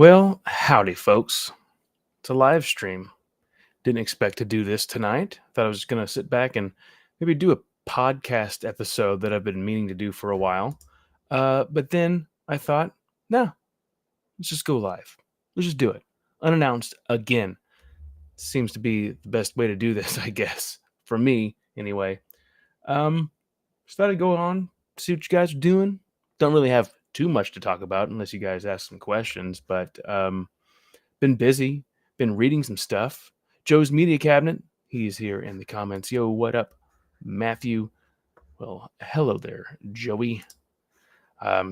Well, howdy, folks. It's a live stream. Didn't expect to do this tonight. Thought I was just going to sit back and maybe do a podcast episode that I've been meaning to do for a while. But then I thought, no, let's just go live. Let's just do it. Unannounced again. Seems to be the best way to do this, I guess. For me, anyway. Just thought I'd go on, see what you guys are doing. Don't really have too much to talk about unless you guys ask some questions, but been busy, been reading some stuff. Joe's Media Cabinet, he's here in the comments. Yo, what up, Matthew? Well, hello there, Joey.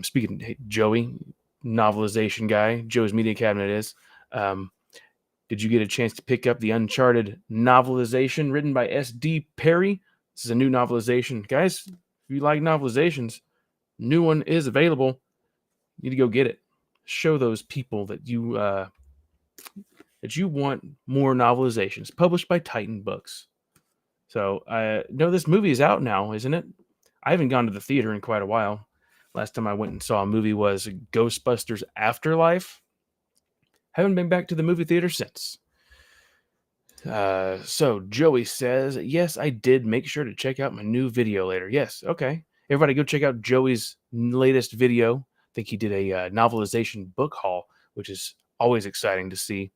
Speaking, hey, Joey, novelization guy, Joe's Media Cabinet is. Did you get a chance to pick up the Uncharted novelization written by S.D. Perry? This is a new novelization. Guys, if you like novelizations, new one is available. You need to go get it. Show those people that you want more novelizations published by Titan Books. So I know this movie is out now, isn't it? I haven't gone to the theater in quite a while. Last time I went and saw a movie was Ghostbusters Afterlife. Haven't been back to the movie theater since. So Joey says, yes, I did. Make sure to check out my new video later. Yes, okay. Everybody go check out Joey's latest video. I think he did a novelization book haul, which is always exciting to see.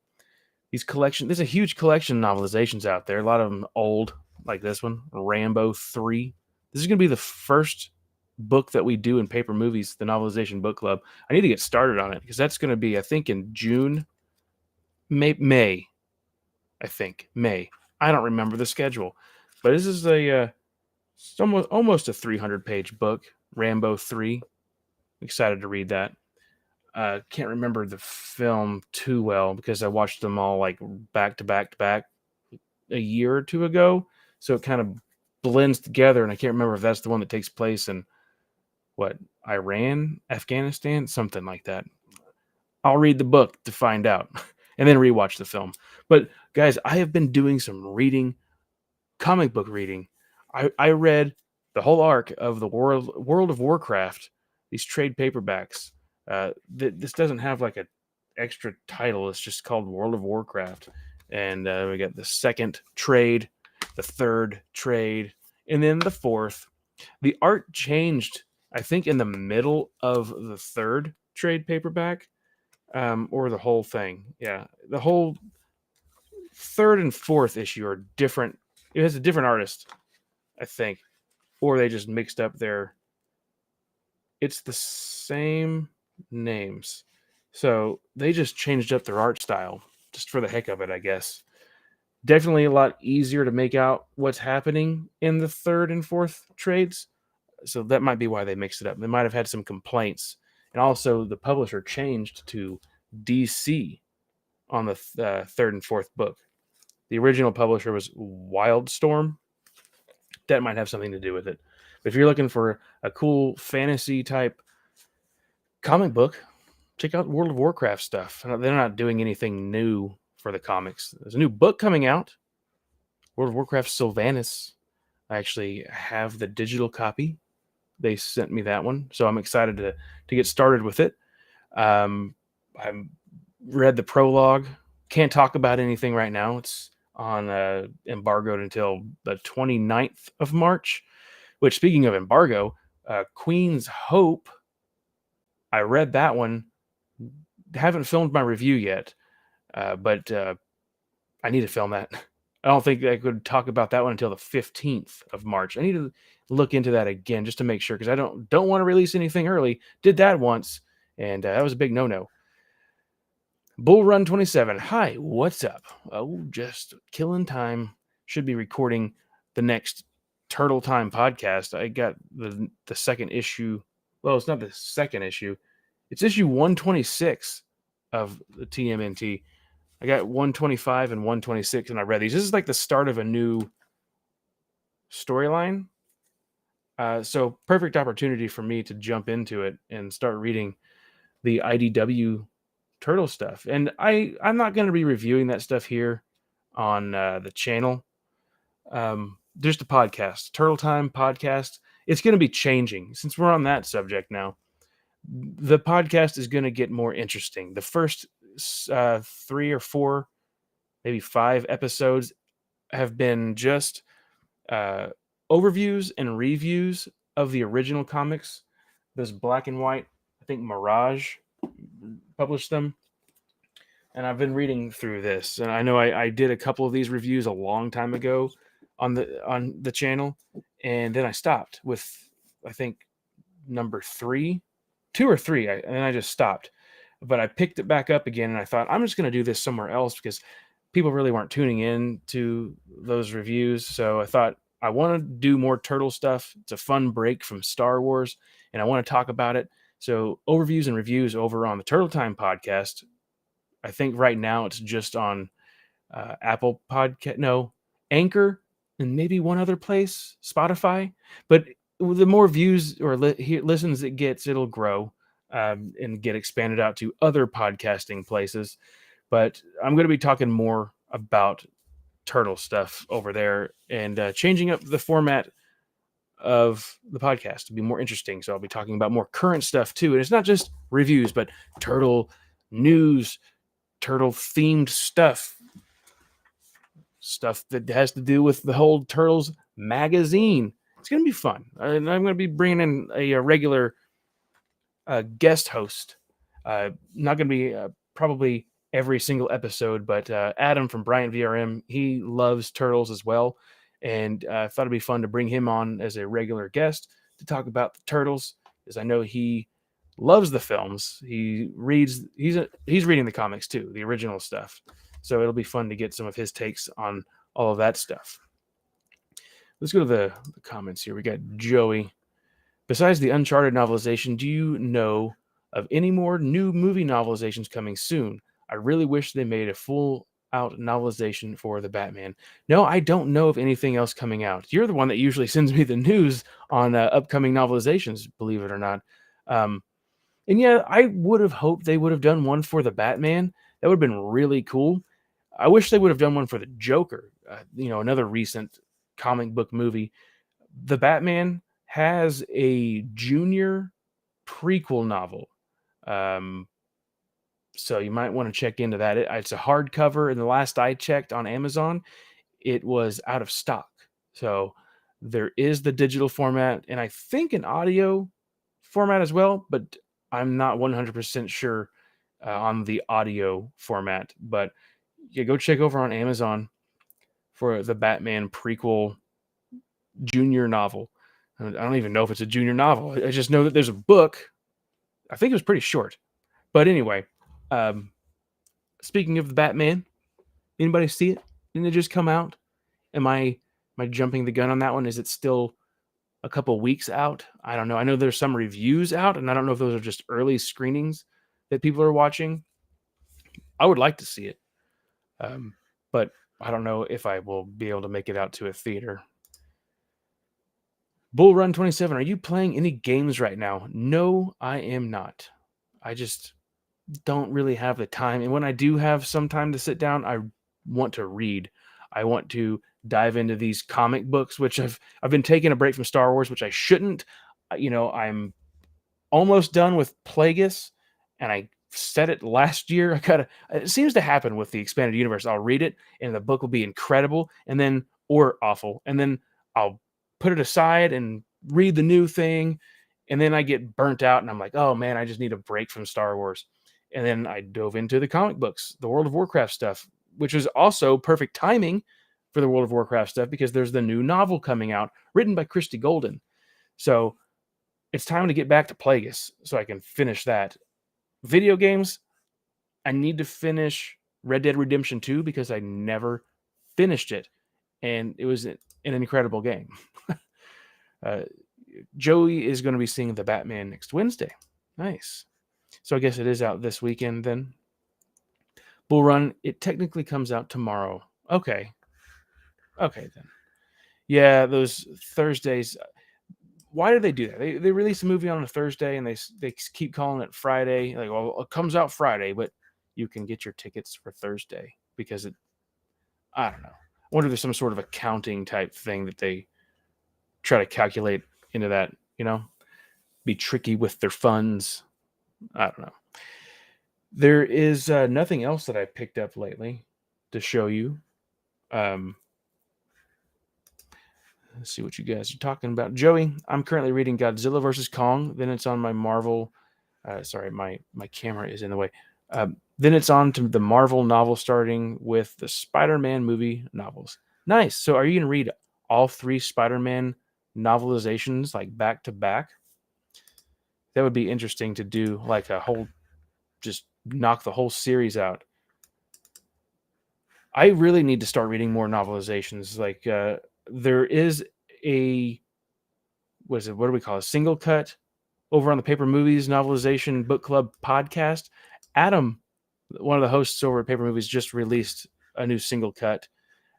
There's a huge collection of novelizations out there. A lot of them old, like this one, Rambo 3. This is going to be the first book that we do in Paper Movies, the Novelization Book Club. I need to get started on it because that's going to be, I think, in June, May. I think May. I don't remember the schedule, but this is almost a 300-page book, Rambo 3. Excited to read that. Can't remember the film too well because I watched them all like back to back to back a year or two ago, so it kind of blends together, and I can't remember if that's the one that takes place in Iran, Afghanistan, something like that. I'll read the book to find out and then rewatch the film. But guys, I have been doing some reading, comic book reading. I read the whole arc of the World of Warcraft, these trade paperbacks. This doesn't have like an extra title. It's just called World of Warcraft. And we got the second trade, the third trade, and then the fourth. The art changed, I think, in the middle of the third trade paperback. Or the whole thing. Yeah, the whole third and fourth issue are different. It has a different artist, I think. Or they just mixed up their... It's the same names. So they just changed up their art style, just for the heck of it, I guess. Definitely a lot easier to make out what's happening in the third and fourth trades. So that might be why they mixed it up. They might have had some complaints. And also, the publisher changed to DC on the third and fourth book. The original publisher was Wildstorm. That might have something to do with it. But if you're looking for a cool fantasy type comic book, check out World of Warcraft stuff. They're not doing anything new for the comics. There's a new book coming out, World of Warcraft Sylvanas. I actually have the digital copy. They sent me that one, so I'm excited to get started with it. I read the prologue. Can't talk about anything right now. It's on embargoed until the 29th of March, which, speaking of embargo, Queen's Hope, I read that one. Haven't filmed my review yet, but I need to film that. I don't think I could talk about that one until the 15th of March. I need to look into that again just to make sure, because I don't want to release anything early. Did that once, and that was a big no-no. Bull Run 27. Hi, what's up? Oh, just killing time. Should be recording the next Turtle Time podcast. I got the second issue. Well, it's not the second issue. It's issue 126 of the TMNT. I got 125 and 126, and I read these. This is like the start of a new storyline. So perfect opportunity for me to jump into it and start reading the IDW Turtle stuff. And I'm not going to be reviewing that stuff here on the channel. Just a podcast, Turtle Time podcast. It's going to be changing since we're on that subject now. The podcast is going to get more interesting. The first 3 or 4, maybe 5 episodes have been just uh, overviews and reviews of the original comics. Those black and white, I think Mirage published them. And I've been reading through this, and I know I did a couple of these reviews a long time ago on the channel, and then I stopped with, I think, number 3, 2 or 3, and then I just stopped. But I picked it back up again, and I thought I'm just going to do this somewhere else because people really weren't tuning in to those reviews. So I thought I want to do more turtle stuff. It's a fun break from Star Wars, and I want to talk about it. So overviews and reviews over on the Turtle Time podcast. I think right now it's just on Apple Podcast, no, Anchor, and maybe one other place, Spotify. But the more views or listens it gets, it'll grow and get expanded out to other podcasting places. But I'm going to be talking more about turtle stuff over there and changing up the format of the podcast to be more interesting. So I'll be talking about more current stuff too. And it's not just reviews, but turtle news, turtle themed stuff that has to do with the whole Turtles magazine. It's going to be fun. And I'm going to be bringing in a regular guest host. Not going to be probably every single episode, but Adam from Bryant VRM, he loves Turtles as well. And I thought it'd be fun to bring him on as a regular guest to talk about the Turtles, because I know he loves the films. He reads. He's reading the comics too, the original stuff. So it'll be fun to get some of his takes on all of that stuff. Let's go to the comments here. We got Joey. Besides the Uncharted novelization, do you know of any more new movie novelizations coming soon? I really wish they made a full out novelization for the Batman. No, I don't know of anything else coming out. You're the one that usually sends me the news on upcoming novelizations, believe it or not. And yeah, I would have hoped they would have done one for the Batman. That would have been really cool. I wish they would have done one for the Joker, another recent comic book movie. The Batman has a junior prequel novel. So you might want to check into that. It's a hardcover, and the last I checked on Amazon, it was out of stock. So there is the digital format, and I think an audio format as well, but I'm not 100% sure on the audio format. But yeah, go check over on Amazon for the Batman prequel junior novel. I don't even know if it's a junior novel. I just know that there's a book. I think it was pretty short. But anyway, speaking of the Batman, anybody see it? Didn't it just come out? Am I jumping the gun on that one? Is it still a couple weeks out? I don't know. I know there's some reviews out, and I don't know if those are just early screenings that people are watching. I would like to see it, but I don't know if I will be able to make it out to a theater. Bull Run 27, are you playing any games right now? No, I am not. I just don't really have the time. And when I do have some time to sit down, I want to read. I want to dive into these comic books, which I've been taking a break from Star Wars, which I shouldn't. I'm almost done with Plagueis, and I said it last year. It seems to happen with the expanded universe. I'll read it, and the book will be incredible, or awful, and then I'll put it aside and read the new thing, and then I get burnt out, and I'm like, oh man, I just need a break from Star Wars. And then I dove into the comic books, the World of Warcraft stuff, which is also perfect timing for the World of Warcraft stuff because there's the new novel coming out written by Christy Golden. So it's time to get back to Plagueis so I can finish that. Video games, I need to finish Red Dead Redemption 2 because I never finished it. And it was an incredible game. Joey is going to be seeing the Batman next Wednesday. Nice. So I guess it is out this weekend then. Bull Run, it technically comes out tomorrow. Okay then. Yeah, those Thursdays. Why do they do that? They release a movie on a Thursday and they keep calling it Friday. Like, well, it comes out Friday, but you can get your tickets for Thursday because I don't know. I wonder if there's some sort of accounting type thing that they try to calculate into that, be tricky with their funds. I don't know. There is nothing else that I picked up lately to show you. Um, let's see what you guys are talking about. Joey, I'm currently reading Godzilla versus Kong. Then it's on my Marvel. Sorry, my camera is in the way. Then it's on to the Marvel novel, starting with the Spider-Man movie novels. Nice. So, are you going to read all three Spider-Man novelizations like back to back? That would be interesting to do, like a whole, just knock the whole series out. I really need to start reading more novelizations. Like there is a what is it? What do we call it? A single cut over on the Paper Movies Novelization Book Club podcast. Adam, one of the hosts over at Paper Movies, just released a new single cut.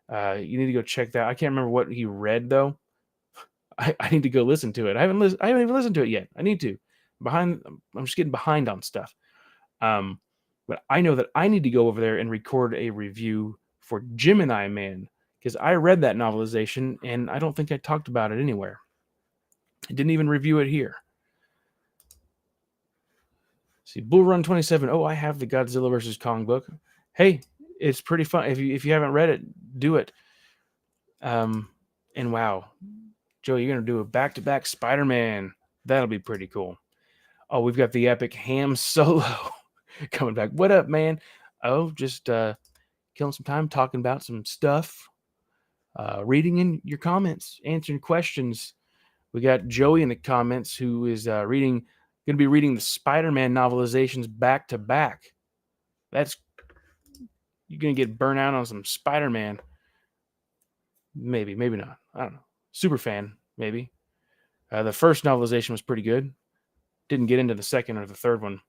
You need to go check that. I can't remember what he read though. I need to go listen to it. I haven't even listened to it yet. I need to. I'm just getting behind on stuff. Um, but I know that I need to go over there and record a review for Gemini Man because I read that novelization and I don't think I talked about it anywhere. I didn't even review it here. See, Bull Run 27. Oh, I have the Godzilla versus Kong book. Hey, it's pretty fun. If you haven't read it, do it. And wow, Joe, you're gonna do a back-to-back Spider-Man. That'll be pretty cool. Oh, we've got the epic Ham Solo coming back. What up, man? Oh, just killing some time talking about some stuff, reading in your comments, answering questions. We got Joey in the comments who is going to be reading the Spider-Man novelizations back to back. That's you're going to get burnt out on some Spider-Man. Maybe not. I don't know. Super fan, maybe. The first novelization was pretty good. Didn't get into the second or the third one.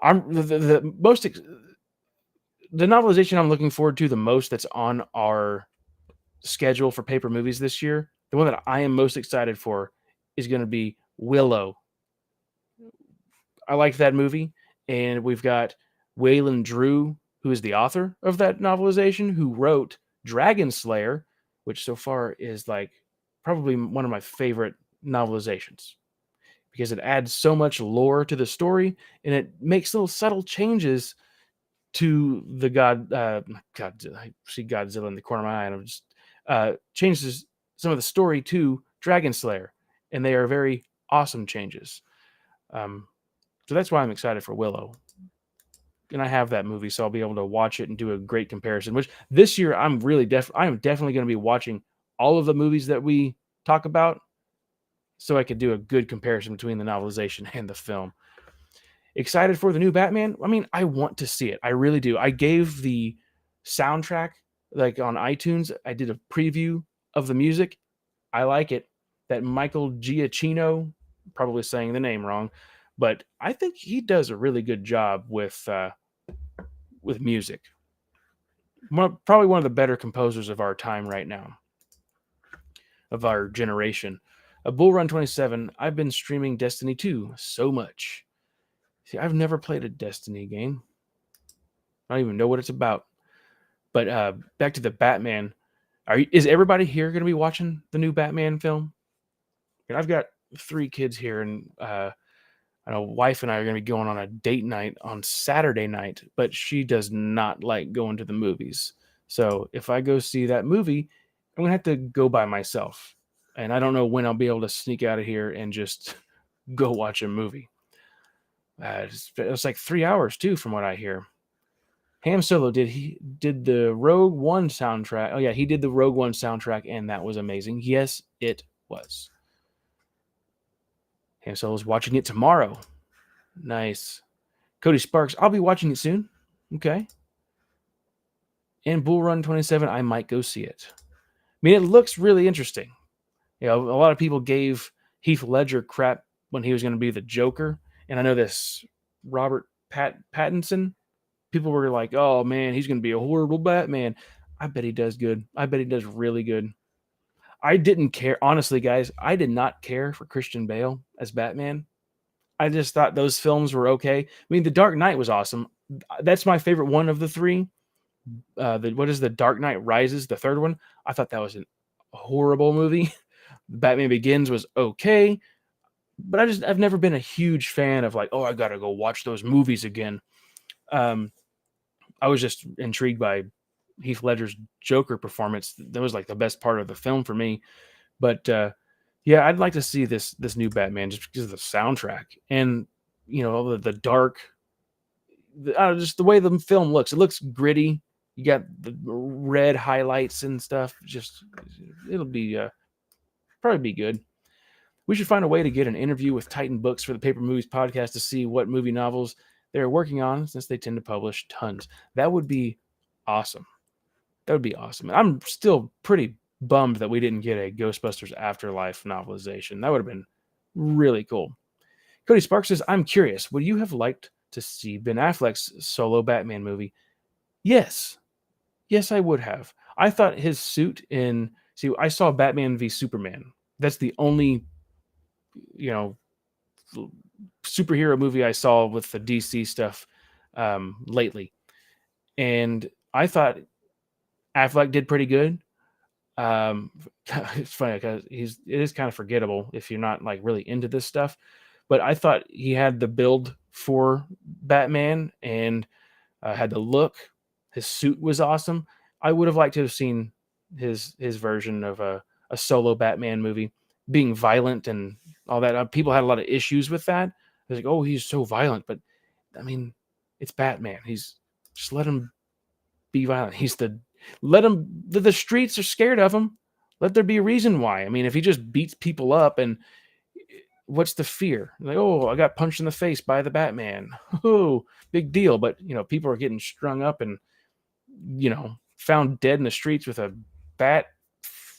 I'm the most the novelization I'm looking forward to the most that's on our schedule for Paper Movies this year. The one that I am most excited for is going to be Willow. I like that movie, and we've got Waylon Drew, who is the author of that novelization, who wrote Dragon Slayer, which so far is like probably one of my favorite novelizations because it adds so much lore to the story and it makes little subtle changes to the God. I see Godzilla in the corner of my eye, and I'm just changes some of the story to Dragon Slayer, and they are very awesome changes. So that's why I'm excited for Willow. And I have that movie, so I'll be able to watch it and do a great comparison. Which this year I am definitely going to be watching all of the movies that we talk about, so I could do a good comparison between the novelization and the film. Excited for the new Batman? I mean, I want to see it. I really do. I gave the soundtrack like on iTunes. I did a preview of the music. I like it. That Michael Giacchino, probably saying the name wrong, but I think he does a really good job with music. Probably one of the better composers of our time right now, of our generation. A Bull Run 27. I've been streaming Destiny 2 so much. See, I've never played a Destiny game. I don't even know what it's about. But back to the Batman. Is everybody here going to be watching the new Batman film? And I've got 3 kids here, and I know wife and I are going to be going on a date night on Saturday night, but she does not like going to the movies. So if I go see that movie, I'm going to have to go by myself. And I don't know when I'll be able to sneak out of here and just go watch a movie. It's like 3 hours too, from what I hear. Ham Solo did the Rogue One soundtrack. Oh yeah, he did the Rogue One soundtrack, and that was amazing. Yes, it was. Ham Solo's watching it tomorrow. Nice. Cody Sparks, I'll be watching it soon. Okay. And Bull Run 27, I might go see it. I mean, it looks really interesting. You know, a lot of people gave Heath Ledger crap when he was going to be the Joker, and I know this Robert Pattinson. People were like, "Oh man, he's going to be a horrible Batman." I bet he does good. I bet he does really good. I didn't care, honestly, guys. I did not care for Christian Bale as Batman. I just thought those films were okay. I mean, The Dark Knight was awesome. That's my favorite one of the 3. What is The Dark Knight Rises, the third one? I thought that was a horrible movie. Batman Begins was okay. but I've never been a huge fan of like, oh, I gotta go watch those movies again. Um, I was just intrigued by Heath Ledger's Joker performance. That was like the best part of the film for me. But yeah, I'd like to see this new Batman just because of the soundtrack and the dark, just the way the film looks. It looks gritty. You got the red highlights and stuff. Just it'll be probably be good. We should find a way to get an interview with Titan Books for the Paper Movies podcast to see what movie novels they're working on, since they tend to publish tons. That would be awesome. That would be awesome. I'm still pretty bummed that we didn't get a Ghostbusters Afterlife novelization. That would have been really cool. Cody Sparks says, I'm curious, would you have liked to see Ben Affleck's solo Batman movie? Yes. Yes, I would have. I thought his suit I saw Batman v Superman. That's the only, you know, superhero movie I saw with the DC stuff lately. And I thought Affleck did pretty good. It's funny because it is kind of forgettable if you're not like really into this stuff. But I thought he had the build for Batman and had the look. His suit was awesome. I would have liked to have seen his version of a solo Batman movie being violent and all that. People had a lot of issues with that. They're like, oh, he's so violent, but I mean, it's Batman. He's just let him be violent. The streets are scared of him. Let there be a reason why. I mean, if he just beats people up, and what's the fear? Like, oh, I got punched in the face by the Batman. Oh, big deal. But people are getting strung up and found dead in the streets with a bat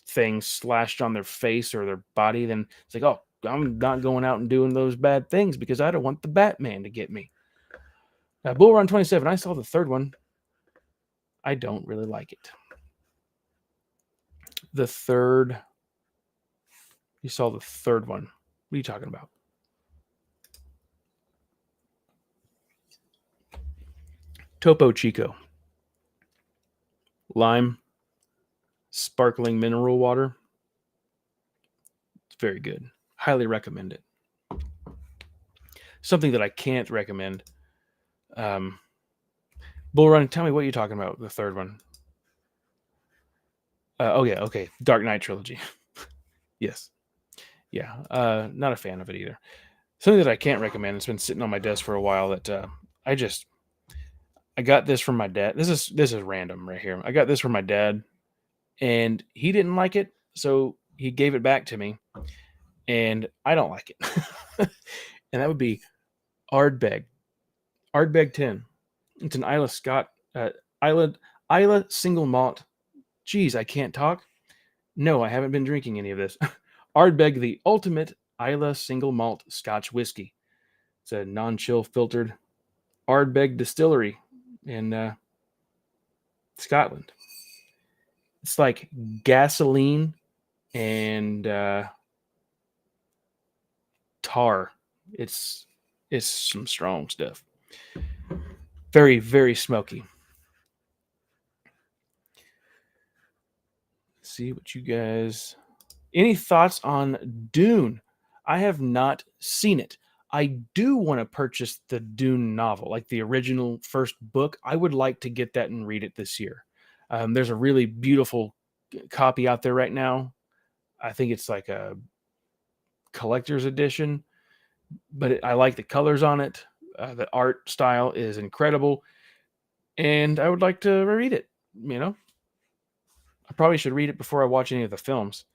thing slashed on their face or their body. Then it's like, oh, I'm not going out and doing those bad things because I don't want the Batman to get me. Bull Run 27. I saw the third one. I don't really like it. You saw the third one. What are you talking about? Topo Chico. Lime. Sparkling mineral water. It's very good. Highly recommend it. Something that I can't recommend. Bull Run, tell me what you're talking about, the third one. Okay. Dark Knight Trilogy. Yes. Yeah, not a fan of it either. Something that I can't recommend. It's been sitting on my desk for a while that I got this from my dad. This is random right here. I got this from my dad, and he didn't like it, so he gave it back to me, and I don't like it. And that would be Ardbeg. Ardbeg 10. It's an Isla single malt. Geez, I can't talk. No, I haven't been drinking any of this. Ardbeg, the ultimate Isla single malt Scotch whiskey. It's a non-chill filtered Ardbeg distillery in Scotland. It's like gasoline and tar. It's some strong stuff. Very, very smoky. Let's see what you guys... Any thoughts on Dune? I have not seen it. I do want to purchase the Dune novel, like the original first book. I would like to get that and read it this year. There's a really beautiful copy out there right now. I think it's like a collector's edition, but I like the colors on it. The art style is incredible, and I would like to read it. I probably should read it before I watch any of the films.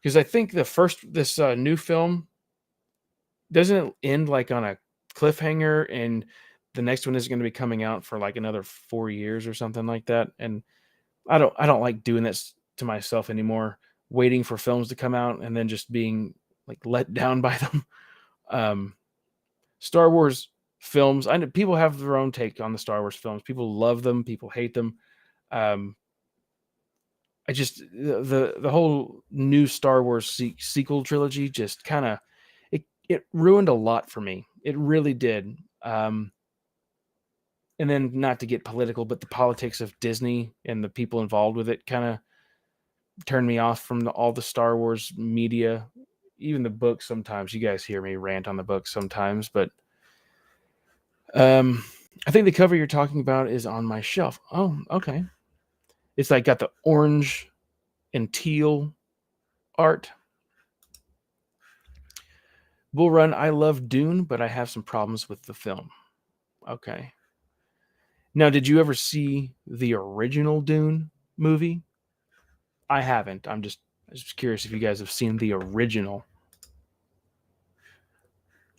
Because I think this new film, doesn't it end like on a cliffhanger, and the next one is going to be coming out for like another 4 years or something like that. And I don't like doing this to myself anymore, waiting for films to come out and then just being like let down by them. Star Wars films, I know people have their own take on the Star Wars films. People love them, people hate them. I just the whole new Star Wars sequel trilogy just kind of it ruined a lot for me. It really did. And then, not to get political, but the politics of Disney and the people involved with it kind of turned me off from all the Star Wars media. even the books sometimes. You guys hear me rant on the books sometimes, but um, I think the cover you're talking about is on my shelf. Oh, okay. It's like got the orange and teal art. Bull Run, I love Dune, but I have some problems with the film. Okay. Now, did you ever see the original Dune movie? I haven't. I just curious if you guys have seen the original.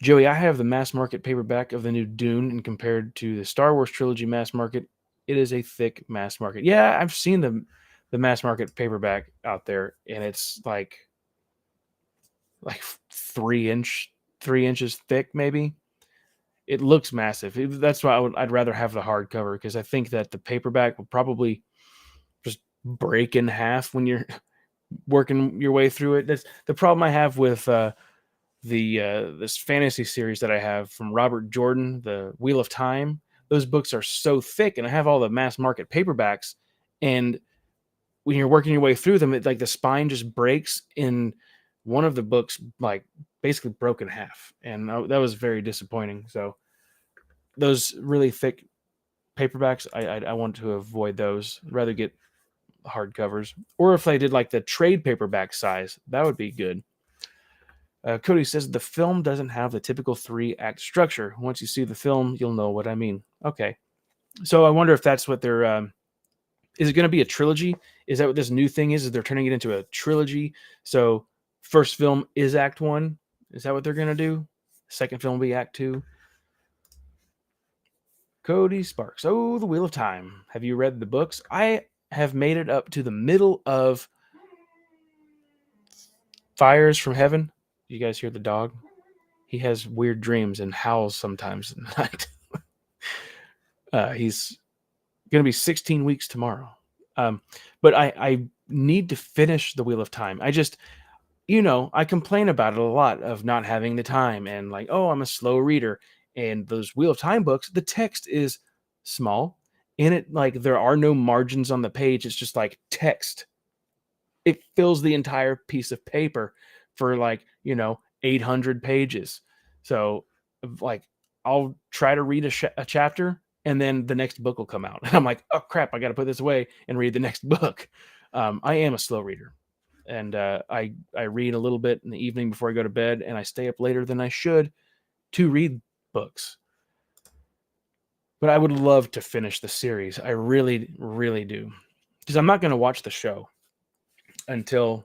Joey, I have the mass market paperback of the new Dune, and compared to the Star Wars trilogy mass market, it is a thick mass market. Yeah, I've seen the mass market paperback out there, and it's like 3 inches thick, maybe. It looks massive. That's why I'd rather have the hardcover, because I think that the paperback will probably just break in half when you're working your way through it. That's the problem I have with the this fantasy series that I have from Robert Jordan, the Wheel of Time. Those books are so thick, and I have all the mass market paperbacks. And when you're working your way through them, it like the spine just breaks in one of the books, like basically broke in half, and that was very disappointing. So those really thick paperbacks, I want to avoid those. I'd rather get hardcovers, or if they did like the trade paperback size, that would be good. Cody says the film doesn't have the typical 3-act structure. Once you see the film, you'll know what I mean. Okay, so I wonder if that's what they're. Is it going to be a trilogy? Is that what this new thing is? Is they're turning it into a trilogy? So first film is Act 1. Is that what they're going to do? Second film will be Act 2. Cody Sparks. Oh, The Wheel of Time. Have you read the books? I have made it up to the middle of Fires from Heaven. You guys hear the dog? He has weird dreams and howls sometimes at night. He's going to be 16 weeks tomorrow. But I need to finish The Wheel of Time. I just, I complain about it a lot of not having the time and like, oh, I'm a slow reader. And those Wheel of Time books, the text is small and it like there are no margins on the page. It's just like text. It fills the entire piece of paper for like, 800 pages. So like I'll try to read a chapter and then the next book will come out. And I'm like, oh crap, I got to put this away and read the next book. I am a slow reader. And I read a little bit in the evening before I go to bed, and I stay up later than I should to read books. But I would love to finish the series. I really, really do. Because I'm not going to watch the show until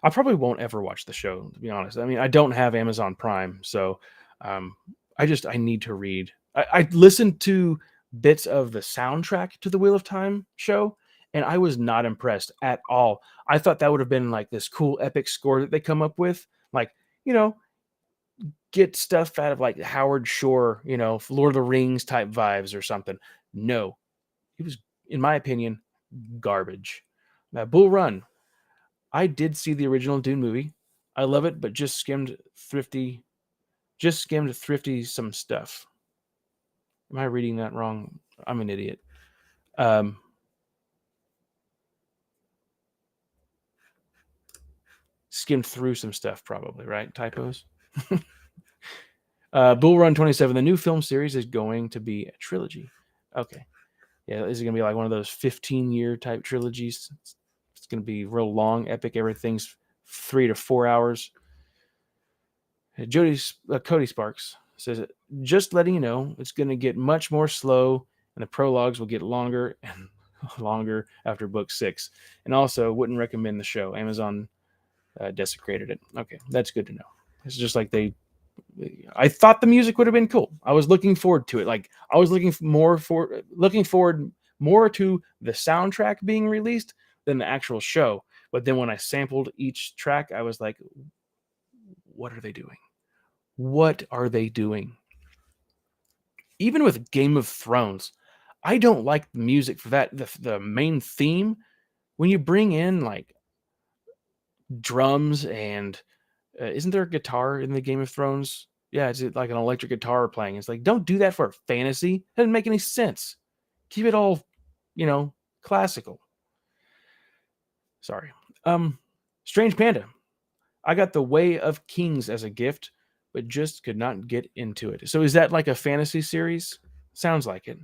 I probably won't ever watch the show, to be honest. I mean, I don't have Amazon Prime, so um, I need to read. I listened to bits of the soundtrack to the Wheel of Time show, and I was not impressed at all. I thought that would have been like this cool epic score that they come up with, like you know, get stuff out of like Howard Shore, Lord of the Rings type vibes or something. No, it was, in my opinion, garbage. Bull Run, I did see the original Dune movie. I love it, but just skimmed thrifty some stuff. Am I reading that wrong? I'm an idiot. Um, Skimmed through some stuff, probably, right? Typos. Bull Run 27. The new film series is going to be a trilogy. Okay. Yeah, is it going to be like one of those 15-year type trilogies? It's going to be real long, epic. Everything's 3 to 4 hours. Cody Sparks says, just letting you know, it's going to get much more slow, and the prologues will get longer and longer after book 6. And also, wouldn't recommend the show. Amazon desecrated it. Okay, that's good to know. It's just like I thought the music would have been cool. I was looking forward to it. Like I was looking forward more to the soundtrack being released than the actual show. But then when I sampled each track, I was like, what are they doing? What are they doing? Even with Game of Thrones, I don't like the music for that. The main theme, when you bring in like drums and isn't there a guitar in the Game of Thrones? Yeah, it's like an electric guitar playing. It's like, don't do that for a fantasy. It doesn't make any sense. Keep it all, classical. Sorry. Strange Panda. I got The Way of Kings as a gift, but just could not get into it. So is that like a fantasy series? Sounds like it.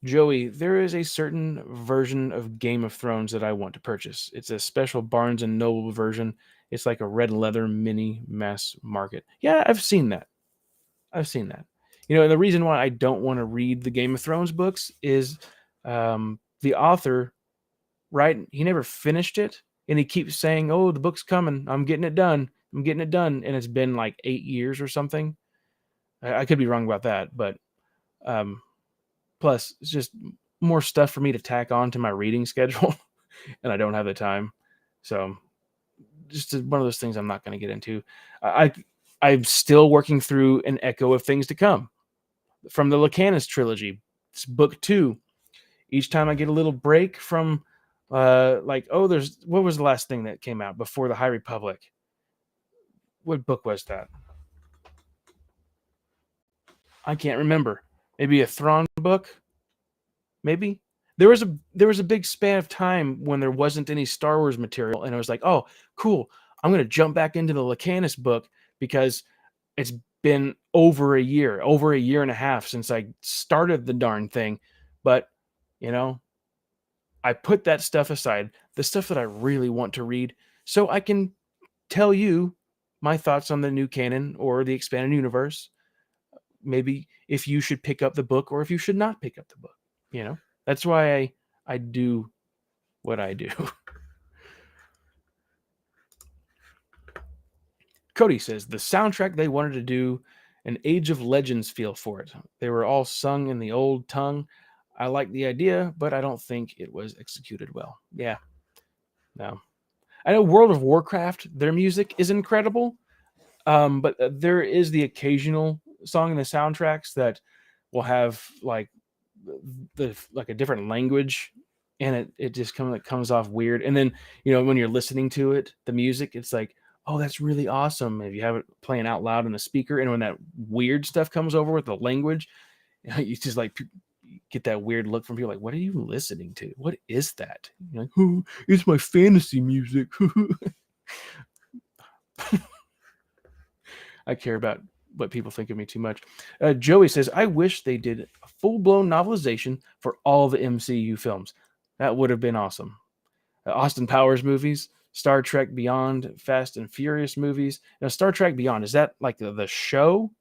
Joey, there is a certain version of Game of Thrones that I want to purchase. It's a special Barnes and Noble version. It's like a red leather mini mass market. Yeah, I've seen that. I've seen that. And the reason why I don't want to read the Game of Thrones books is the author, right? He never finished it, and he keeps saying, "Oh, the book's coming. I'm getting it done. I'm getting it done," and it's been like 8 years or something. I could be wrong about that, but um, plus it's just more stuff for me to tack on to my reading schedule, and I don't have the time. So just one of those things I'm not going to get into. I I'm still working through an echo of things to come from the Lucanus trilogy. It's book 2. Each time I get a little break from like, oh, there's what was the last thing that came out before the High Republic? What book was that? I can't remember. Maybe a Thrawn book? Maybe. There was a big span of time when there wasn't any Star Wars material, and I was like, oh, cool. I'm gonna jump back into the Lucanus book because it's been over a year and a half since I started the darn thing. But you know, I put that stuff aside, the stuff that I really want to read, so I can tell you my thoughts on the new canon or the expanded universe. Maybe if you should pick up the book or if you should not pick up the book. That's why I do what I do. Cody says the soundtrack they wanted to do an Age of Legends feel for it. They were all sung in the old tongue. I like the idea, but I don't think it was executed well. Yeah, no. I know World of Warcraft, their music is incredible, but there is the occasional song in the soundtracks that will have like like a different language, and it just comes off weird. And then when you're listening to it, the music, it's like, oh, that's really awesome if you have it playing out loud in the speaker. And when that weird stuff comes over with the language, you just like get that weird look from people like, what are you listening to? What is that? You're like, oh, it's my fantasy music. I care about what people think of me too much. Joey says, I wish they did a full-blown novelization for all the MCU films. That would have been awesome. Austin Powers movies, Star Trek Beyond, Fast and Furious movies. Now, Star Trek Beyond, is that like the show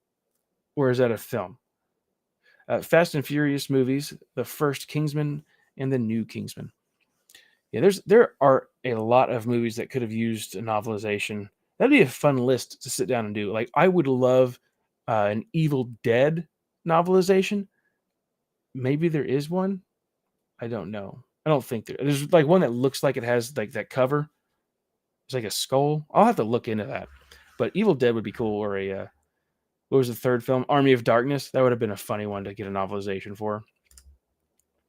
or is that a film? Fast and Furious movies, the first Kingsman and the new Kingsman. Yeah, there are a lot of movies that could have used a novelization. That'd be a fun list to sit down and do. Like, I would love an Evil Dead novelization. Maybe there is one. I don't know. I don't think there's like one that looks like it has like that cover. It's like a skull. I'll have to look into that. But Evil Dead would be cool. Or what was the third film? Army of Darkness. That would have been a funny one to get a novelization for.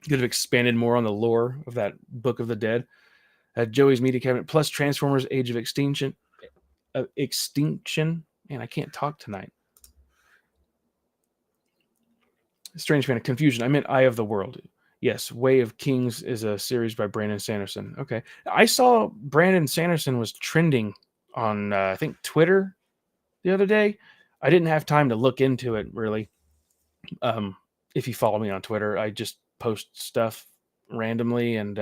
Could have expanded more on the lore of that Book of the Dead. Joey's Media Cabinet plus Transformers: Age of Extinction. Man, I can't talk tonight. Strange kind of confusion. I meant Eye of the World. Yes, Way of Kings is a series by Brandon Sanderson. Okay. I saw Brandon Sanderson was trending on, I think, Twitter the other day. I didn't have time to look into it, really. If you follow me on Twitter, I just post stuff randomly, and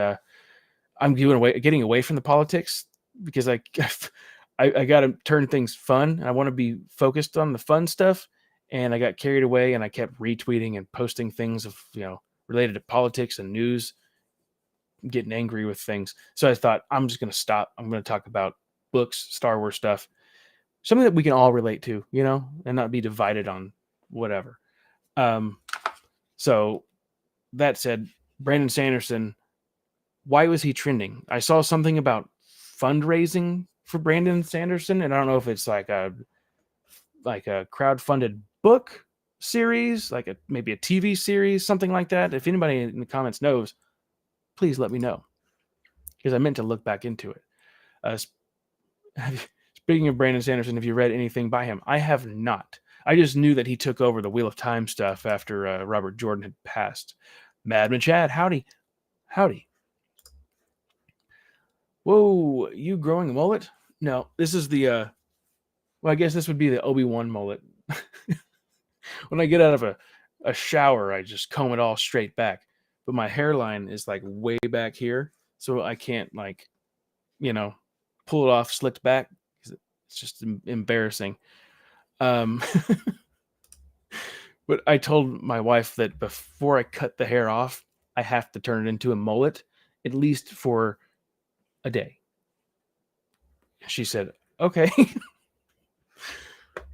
I'm getting away from the politics because I got to turn things fun. I want to be focused on the fun stuff, and I got carried away, and I kept retweeting and posting things of related to politics and news, getting angry with things. So I thought, I'm just going to stop. I'm going to talk about books, Star Wars stuff, something that we can all relate to, and not be divided on whatever. So that said, Brandon Sanderson, why was he trending? I saw something about fundraising for Brandon Sanderson, and I don't know if it's like a crowdfunded book series, like maybe a TV series, something like that. If anybody in the comments knows, please let me know, because I meant to look back into it. Speaking of Brandon Sanderson, have you read anything by him? I have not. I just knew that he took over the Wheel of Time stuff after Robert Jordan had passed. Madman Chad, howdy. Whoa, you growing a mullet? No, this is the well, I guess this would be the Obi-Wan mullet. When I get out of a shower, I just comb it all straight back. But my hairline is like way back here, so I can't like, you know, pull it off slicked back. It's just embarrassing. Um, but I told my wife that before I cut the hair off, I have to turn it into a mullet, at least for a day. She said, "Okay."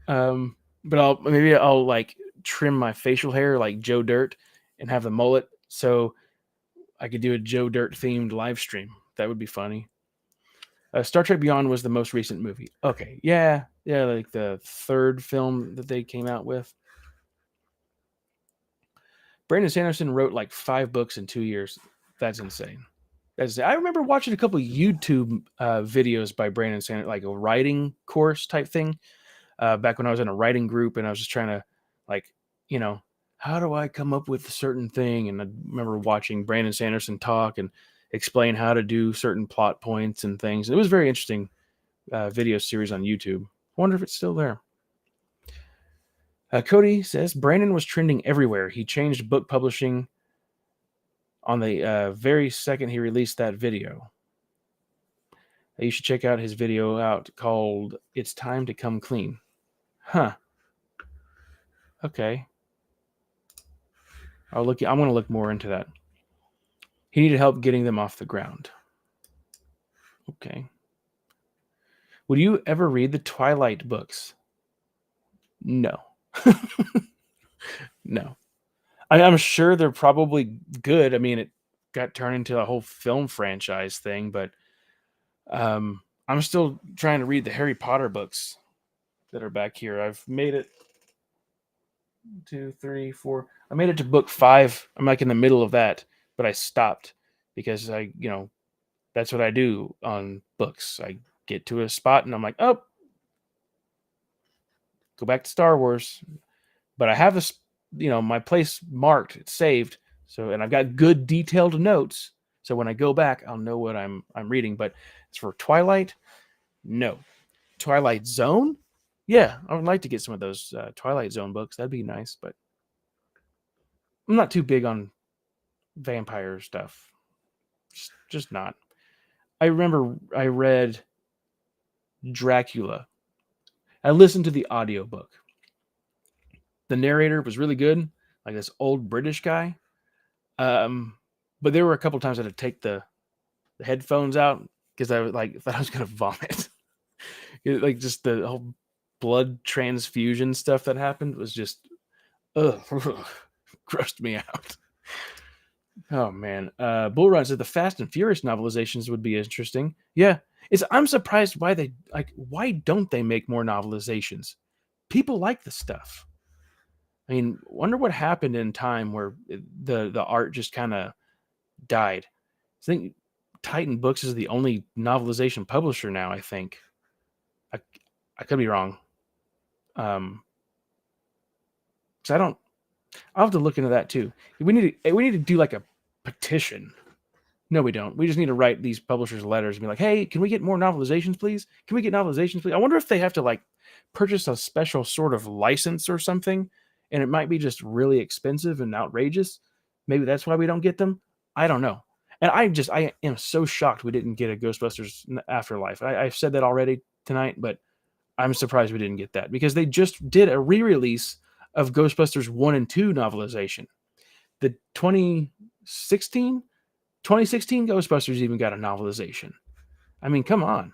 But I'll like trim my facial hair like Joe Dirt and have the mullet, so I could do a Joe Dirt themed live stream. That would be funny. Star Trek Beyond was the most recent movie. Okay, yeah, like the third film that they came out with. Brandon Sanderson wrote like 5 books in 2 years. That's insane. I remember watching a couple YouTube videos by Brandon Sanderson, like a writing course type thing, back when I was in a writing group, and I was just trying to, like, you know, how do I come up with a certain thing? And I remember watching Brandon Sanderson talk and explain how to do certain plot points and things. It was a very interesting video series on YouTube. I wonder if it's still there. Cody says Brandon was trending everywhere. He changed book publishing on the very second he released that video. You should check out his video out called "It's Time to Come Clean." Huh. Okay. I'm going to look more into that. He needed help getting them off the ground. Okay. Would you ever read the Twilight books? No. No. I'm sure they're probably good. I mean, it got turned into a whole film franchise thing, but I'm still trying to read the Harry Potter books that are back here. I've made it 2, 3, 4. I made it to book 5. I'm like in the middle of that, but I stopped because that's what I do on books. I get to a spot and I'm like, oh, go back to Star Wars. But I have this, my place marked, it's saved. So, and I've got good detailed notes. So when I go back, I'll know what I'm reading. But as for Twilight, no. Twilight Zone, yeah, I would like to get some of those Twilight Zone books. That'd be nice. But I'm not too big on vampire stuff. Just not. I remember I read Dracula. I listened to the audiobook. The narrator was really good, like this old British guy. But there were a couple times I had to take the headphones out because I was like thought I was gonna vomit. Like just the whole blood transfusion stuff that happened was just grossed me out. Oh man. Bull Run said the Fast and Furious novelizations would be interesting. Yeah. I'm surprised why don't they make more novelizations? People like the stuff. I mean, wonder what happened in time where the art just kind of died. I think Titan Books is the only novelization publisher now, I think. I could be wrong. So I'll have to look into that too. We need to do like a petition. No, we don't. We just need to write these publishers letters and be like, hey, can we get more novelizations, please? Can we get novelizations, please? I wonder if they have to like purchase a special sort of license or something, and it might be just really expensive and outrageous. Maybe that's why we don't get them. I don't know. And I am so shocked we didn't get a Ghostbusters Afterlife. I've said that already tonight, but I'm surprised we didn't get that because they just did a re-release of Ghostbusters 1 and 2 novelization. The 2016 Ghostbusters even got a novelization. I mean, come on.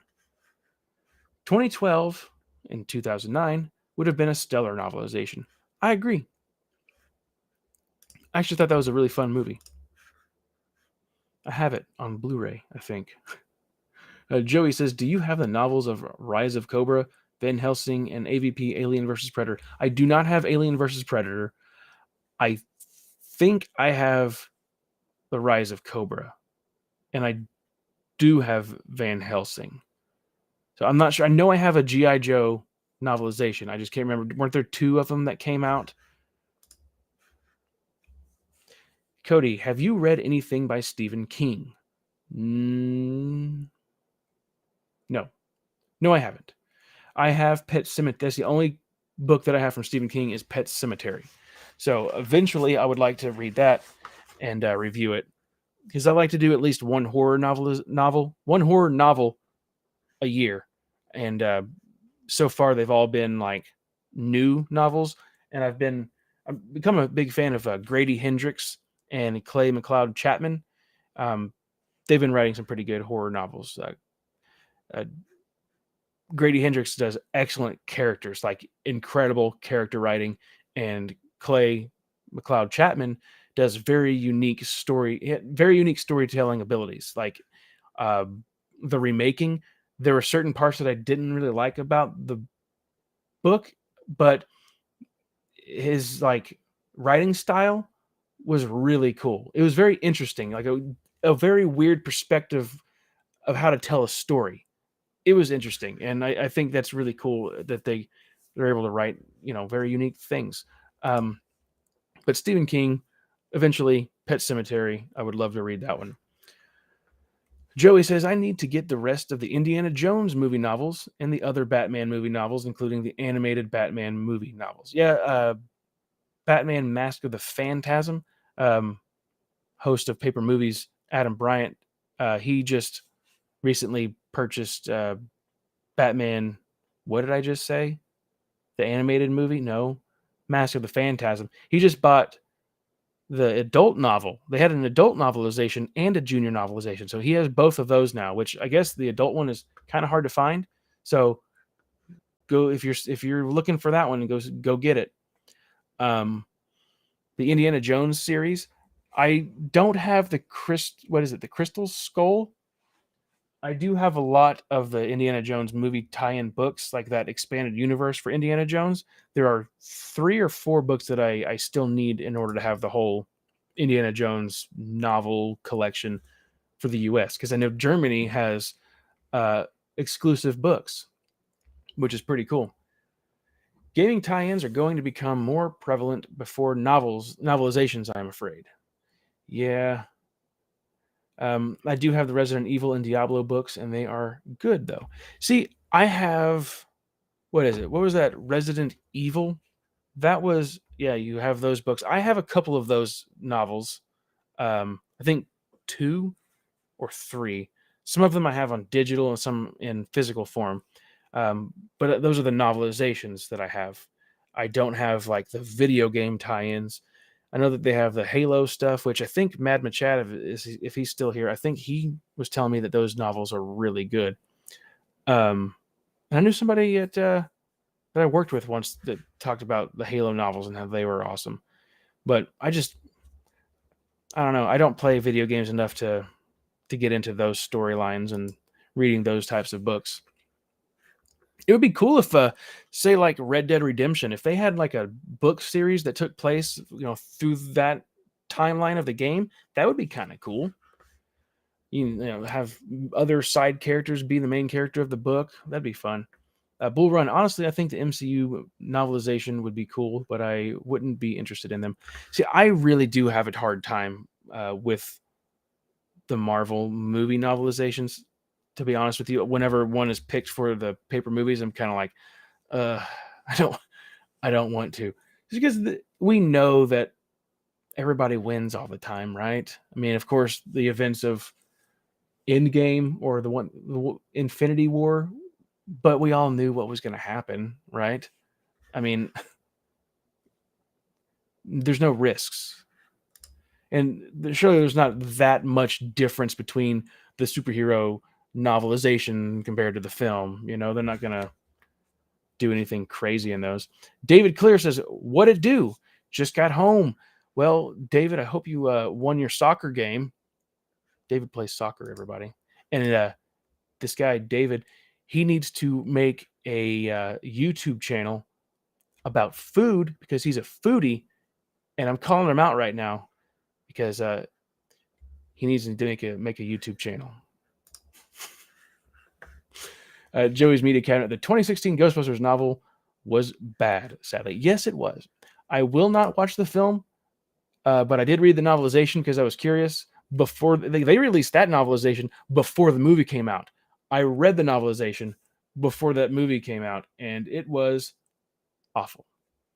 2012 and 2009 would have been a stellar novelization. I agree. I actually thought that was a really fun movie. I have it on Blu-ray, I think. Joey says, do you have the novels of Rise of Cobra, Van Helsing, and AVP Alien vs. Predator? I do not have Alien vs. Predator. I think I have the Rise of Cobra. And I do have Van Helsing. So I'm not sure. I know I have a G.I. Joe novelization. I just can't remember. Weren't there 2 of them that came out? Cody, have you read anything by Stephen King? No, no, I haven't. I have Pet Cemetery. That's the only book that I have from Stephen King is Pet Cemetery. So eventually, I would like to read that and review it because I like to do at least one horror novel a year, and so far they've all been like new novels, and I've become a big fan of Grady Hendrix and Clay McLeod Chapman. Um, they've been writing some pretty good horror novels. Uh, Grady Hendrix does excellent characters, like incredible character writing, and Clay McLeod Chapman does very unique storytelling abilities. Like uh, the remaking, there were certain parts that I didn't really like about the book, but his like writing style was really cool. It was very interesting, like a very weird perspective of how to tell a story. It was interesting, and I think that's really cool that they're able to write very unique things. Um, but Stephen King, eventually, Pet Cemetery. I would love to read that one. Joey says I need to get the rest of the Indiana Jones movie novels and the other Batman movie novels, including the animated Batman movie novels. Yeah, Batman: Mask of the Phantasm. Um, Host of Paper Movies, Adam Bryant. He just recently purchased Batman. What did I just say? The animated movie? No, Mask of the Phantasm. He just bought the adult novel. They had an adult novelization and a junior novelization, so he has both of those now. Which I guess the adult one is kind of hard to find. So go if you're looking for that one, go get it. Um, the Indiana Jones series. I don't have what is it? The Crystal Skull. I do have a lot of the Indiana Jones movie tie-in books, like that expanded universe for Indiana Jones. There are 3 or 4 books that I still need in order to have the whole Indiana Jones novel collection for the US, because I know Germany has exclusive books, which is pretty cool. Gaming tie-ins are going to become more prevalent before novelizations, I'm afraid. Yeah, I do have the Resident Evil and Diablo books, and they are good though. See, I have what is it? What was that? Resident Evil? That was yeah. You have those books. I have a couple of those novels. I think 2 or 3. Some of them I have on digital and some in physical form. But those are the novelizations that I have. I don't have like the video game tie-ins. I know that they have the Halo stuff, which I think Mad Machad, if he's still here, I think he was telling me that those novels are really good. And I knew somebody that I worked with once that talked about the Halo novels and how they were awesome. But I don't know. I don't play video games enough to get into those storylines and reading those types of books. It would be cool if, say, like Red Dead Redemption, if they had like a book series that took place, through that timeline of the game, that would be kind of cool. Have other side characters be the main character of the book. That'd be fun. Bull Run. Honestly, I think the MCU novelization would be cool, but I wouldn't be interested in them. See, I really do have a hard time with the Marvel movie novelizations. To be honest with you, whenever one is picked for the paper movies, I'm kind of like, uh, I don't, I don't want to, just because we know that everybody wins all the time, right? I mean, of course, the events of Endgame or the Infinity War, but we all knew what was going to happen, right? I mean, there's no risks. And surely there's not that much difference between the superhero novelization compared to the film. They're not going to do anything crazy in those. David Clear says, "What it do? Just got home." Well, David, I hope you won your soccer game. David plays soccer, everybody. And this guy, David, he needs to make a YouTube channel about food because he's a foodie. And I'm calling him out right now because he needs to make a YouTube channel. Joey's Media Cabinet. The 2016 Ghostbusters novel was bad, sadly. Yes, it was. I will not watch the film, but I did read the novelization because I was curious. Before they released that novelization before the movie came out. I read the novelization before that movie came out, and it was awful.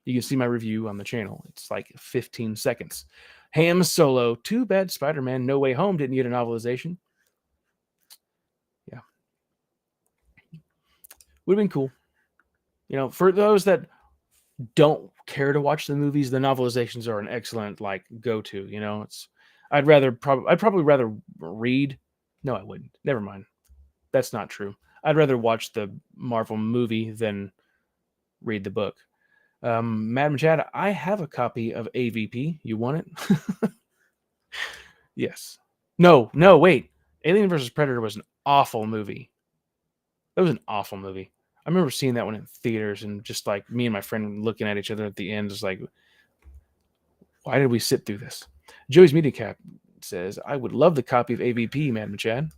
You can see my review on the channel. It's like 15 seconds. Ham Solo. Too bad Spider-Man No Way Home didn't get a novelization. Yeah. Would have been cool. You know, for those that don't care to watch the movies, the novelizations are an excellent like go-to. You know, I'd probably rather read. No, I wouldn't. Never mind. That's not true. I'd rather watch the Marvel movie than read the book. Madam Chad, I have a copy of AVP. You want it? Yes. No, wait. Alien vs. Predator was an awful movie. That was an awful movie. I remember seeing that one in theaters and just like me and my friend looking at each other at the end, just like, why did we sit through this? Joey's Media Cap says, I would love the copy of AVP, Madam Chad.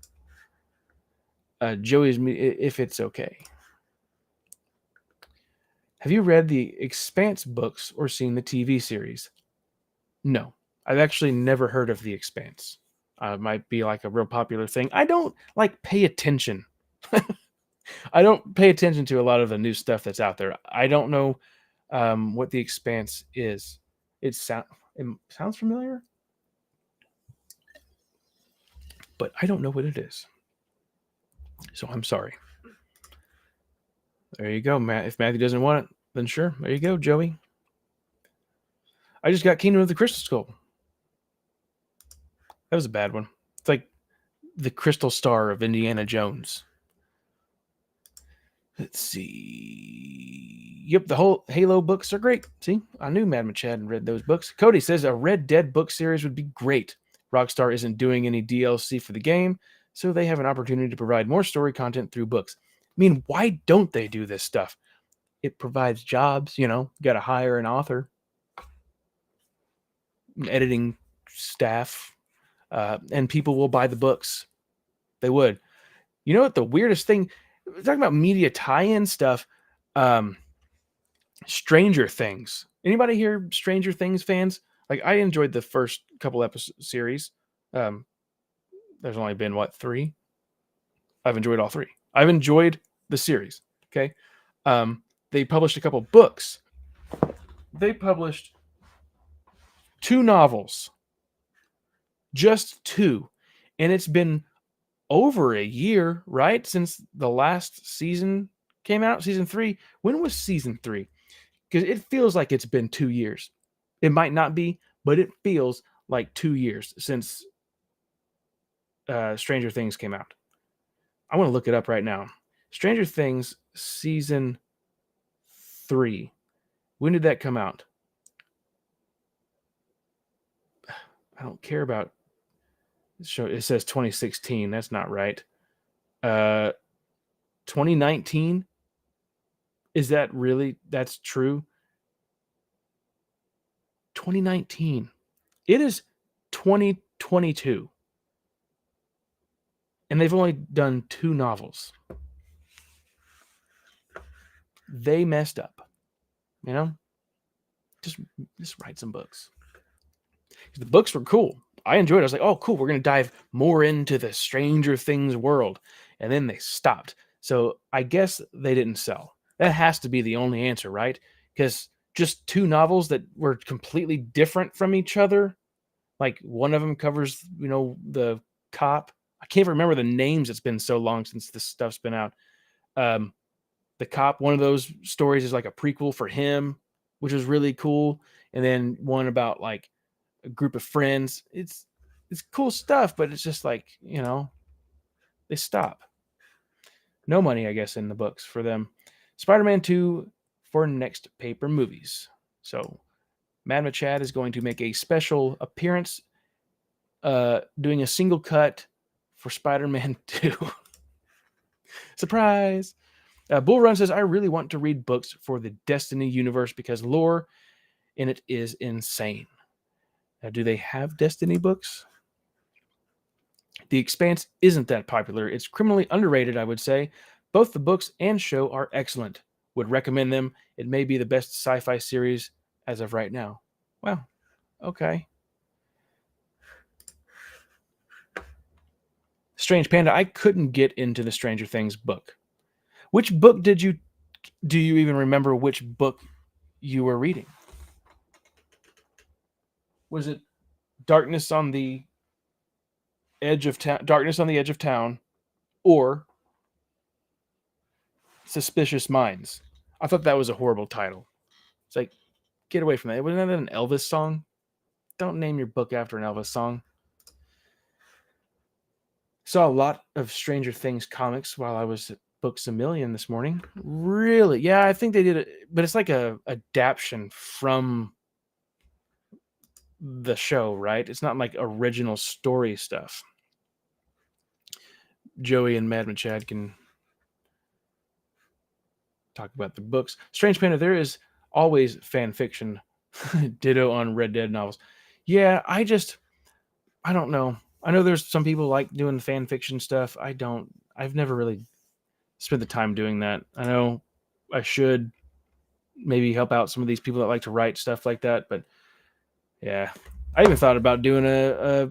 Joey's, if it's okay. Have you read the Expanse books or seen the TV series? No, I've actually never heard of the Expanse. It might be like a real popular thing. I don't like pay attention. I don't pay attention to a lot of the new stuff that's out there. I don't know what the Expanse is. It sounds familiar, but I don't know what it is. So I'm sorry. There you go, Matt. If Matthew doesn't want it, then sure. There you go, Joey. I just got Kingdom of the Crystal Skull. That was a bad one. It's like the Crystal Star of Indiana Jones. Let's see. Yep, the whole Halo books are great. See, I knew Madam Chad had read those books. Cody says a Red Dead book series would be great. Rockstar isn't doing any DLC for the game, so they have an opportunity to provide more story content through books. I mean, why don't they do this stuff? It provides jobs, you know, got to hire an author, an editing staff, and people will buy the books. They would. You know what the weirdest thing, talking about media tie-in stuff, Stranger Things. Anybody here Stranger Things fans? Like, I enjoyed the first couple episode series. There's only been, 3? I've enjoyed all 3. I've enjoyed the series, okay? They published a couple books. They published 2 novels. Just 2. And it's been over a year, right? Since the last season came out, season 3. When was season 3? Because it feels like it's been 2 years. It might not be, but it feels like 2 years since Stranger Things came out. I want to look it up right now. Stranger Things season 3. When did that come out? I don't care about show. It says 2016. That's not right. 2019. Is that really? That's true. 2019. It is 2022. And they've only done 2 novels. They messed up. You know? Just write some books. The books were cool. I enjoyed it. I was like, oh, cool. We're going to dive more into the Stranger Things world. And then they stopped. So I guess they didn't sell. That has to be the only answer, right? Because just 2 novels that were completely different from each other. Like one of them covers, you know, the cop. I can't remember the names. It's been so long since this stuff's been out. The cop, one of those stories is like a prequel for him, which is really cool. And then one about like a group of friends. It's cool stuff, but it's just like, you know, they stop. No money, I guess, in the books for them. Spider-Man 2 for next paper movies. So Madam Chad is going to make a special appearance doing a single cut for Spider-Man 2. Surprise! Bull Run says, I really want to read books for the Destiny universe because lore in it is insane. Now, do they have Destiny books? The Expanse isn't that popular. It's criminally underrated, I would say. Both the books and show are excellent. Would recommend them. It may be the best sci-fi series as of right now. Wow. Okay. Strange Panda, I couldn't get into the Stranger Things book. Which book do you even remember which book you were reading? Was it Darkness on the Edge of Town, Darkness on the Edge of Town, or Suspicious Minds? I thought that was a horrible title. It's like, get away from that. Wasn't that an Elvis song? Don't name your book after an Elvis song. Saw a lot of Stranger Things comics while I was at Books a Million this morning. Really? Yeah, I think they did it, but it's like a adaptation from the show, right? It's not like original story stuff. Joey and Mad Chad can talk about the books. Strange Panda, there is always fan fiction. Ditto on Red Dead novels. Yeah, I don't know. I know there's some people like doing fan fiction stuff. I don't. I've never really spent the time doing that. I know I should maybe help out some of these people that like to write stuff like that, but yeah. I even thought about doing a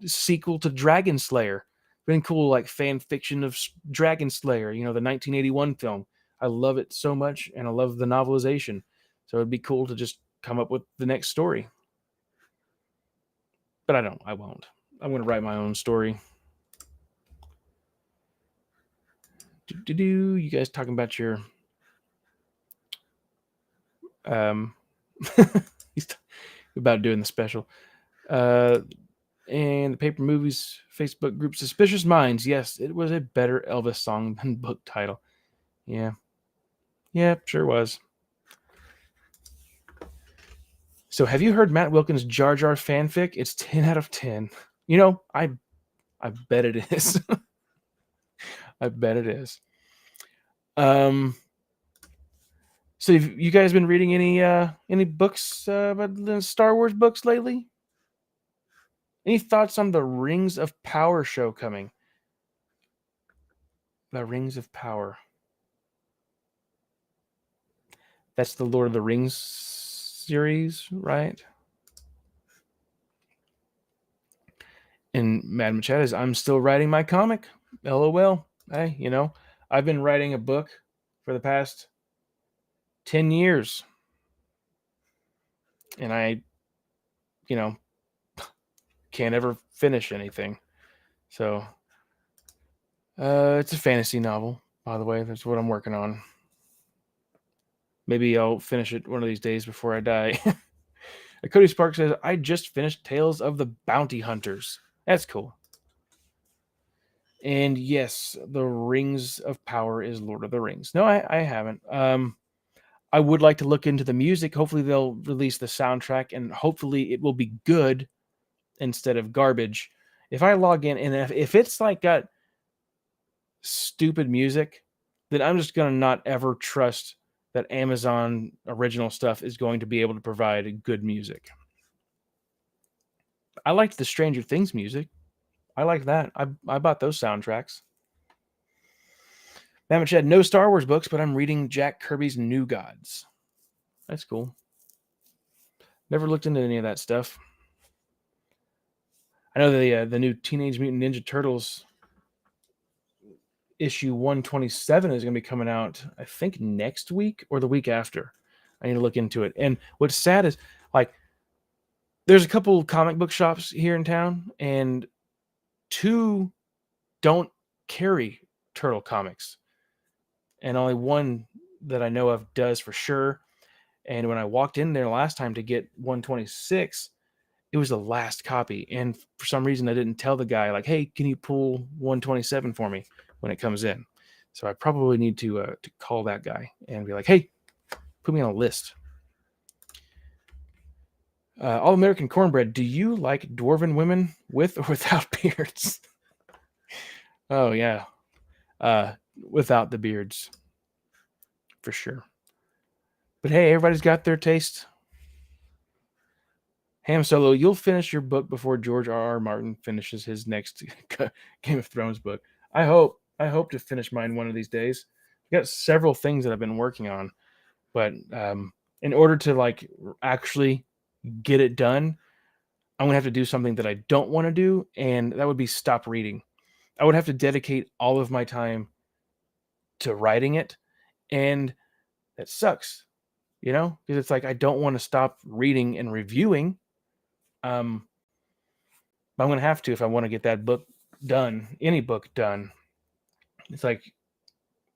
sequel to Dragon Slayer. Been cool, like fan fiction of Dragon Slayer, the 1981 film. I love it so much, and I love the novelization. So it'd be cool to just come up with the next story. But I won't. I'm going to write my own story. You guys talking about your he's about doing the special. And the Paper Movies Facebook group Suspicious Minds. Yes, it was a better Elvis song than book title. Yeah. Yeah, sure was. So have you heard Matt Wilkins' Jar Jar fanfic? It's 10 out of 10. I bet it is. I bet it is. So have you guys been reading any books about the Star Wars books lately? Any thoughts on the Rings of Power show coming? The Rings of Power. That's the Lord of the Rings series, right? And Madam Chat is, I'm still writing my comic. LOL. Hey, I've been writing a book for the past 10 years. And I, can't ever finish anything. So, it's a fantasy novel, by the way. That's what I'm working on. Maybe I'll finish it one of these days before I die. Cody Sparks says, I just finished Tales of the Bounty Hunters. That's cool. And yes, the Rings of Power is Lord of the Rings. No, I haven't. I would like to look into the music. Hopefully they'll release the soundtrack, and hopefully it will be good instead of garbage. If I log in and if it's like got stupid music, then I'm just going to not ever trust that Amazon original stuff is going to be able to provide good music. I liked the Stranger Things music. I like that. I bought those soundtracks. Damage had no Star Wars books, but I'm reading Jack Kirby's New Gods. That's cool. Never looked into any of that stuff. I know the new Teenage Mutant Ninja Turtles issue 127 is going to be coming out, I think, next week or the week after. I need to look into it. And what's sad is, like, there's a couple comic book shops here in town, and 2 don't carry Turtle comics. And only one that I know of does for sure. And when I walked in there last time to get 126, it was the last copy. And for some reason, I didn't tell the guy, like, hey, can you pull 127 for me when it comes in? So I probably need to call that guy and be like, hey, put me on a list. All American Cornbread, do you like dwarven women with or without beards? Oh, yeah. Without the beards. For sure. But hey, everybody's got their taste. Ham Solo, you'll finish your book before George R.R. Martin finishes his next Game of Thrones book. I hope to finish mine one of these days. I've got several things that I've been working on, but in order to actually get it done, I'm gonna have to do something that I don't want to do, and that would be stop reading. I would have to dedicate all of my time to writing it, and that sucks, because it's like I don't want to stop reading and reviewing. Um, but I'm gonna have to if I want to get that book done, any book done. It's like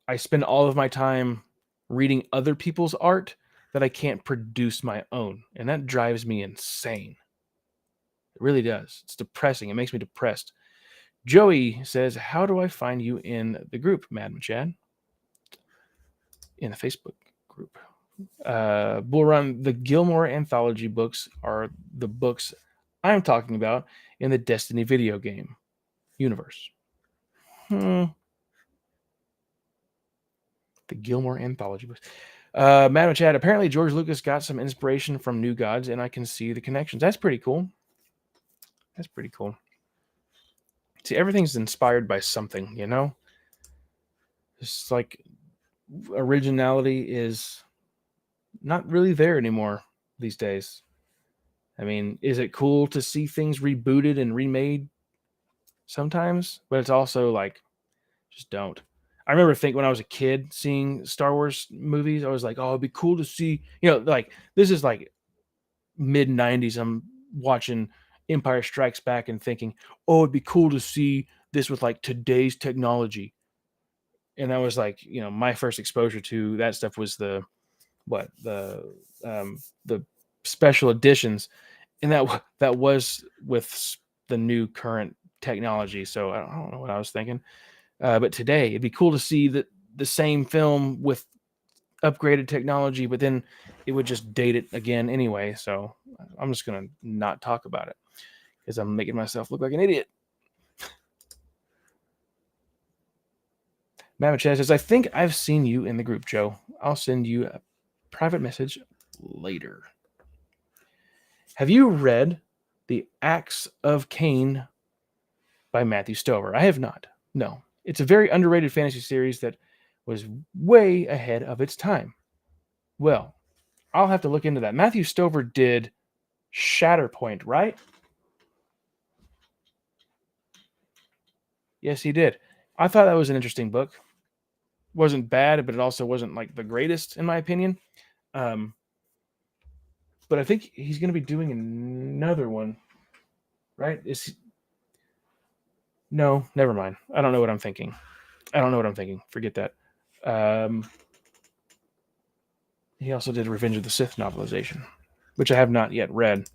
I spend all of my time reading other people's art that I can't produce my own, and that drives me insane. It really does. It's depressing. It makes me depressed. Joey says, "How do I find you in the group, Madam Chad?" In the Facebook group. Bull Run, the Gilmore anthology books are the books I'm talking about in the Destiny video game universe. The Gilmore anthology books. Madam Chad, apparently George Lucas got some inspiration from New Gods, and I can see the connections. That's pretty cool. That's pretty cool. See, everything's inspired by something, It's like originality is not really there anymore these days. I mean, is it cool to see things rebooted and remade sometimes? But it's also like, just don't. I remember thinking when I was a kid seeing Star Wars movies, I was like, oh, it'd be cool to see, like this is like mid 90s. I'm watching Empire Strikes Back and thinking, oh, it'd be cool to see this with like today's technology. And that was like, my first exposure to that stuff was the the special editions, and that was with the new current technology. So I don't know what I was thinking, but today it'd be cool to see the same film with upgraded technology, but then it would just date it again anyway. So I'm just gonna not talk about it because I'm making myself look like an idiot. Mama Chad says, I think I've seen you in the group, Joe. I'll send you a private message later. Have you read The Acts of Cain by Matthew Stover? I have not. No. It's a very underrated fantasy series that was way ahead of its time. Well, I'll have to look into that. Matthew Stover did Shatterpoint, right? Yes, he did. I thought that was an interesting book. Wasn't bad, but it also wasn't like the greatest in my opinion. But I think he's going to be doing another one, right? No, never mind. I don't know what I'm thinking. Forget that. He also did Revenge of the Sith novelization, which I have not yet read,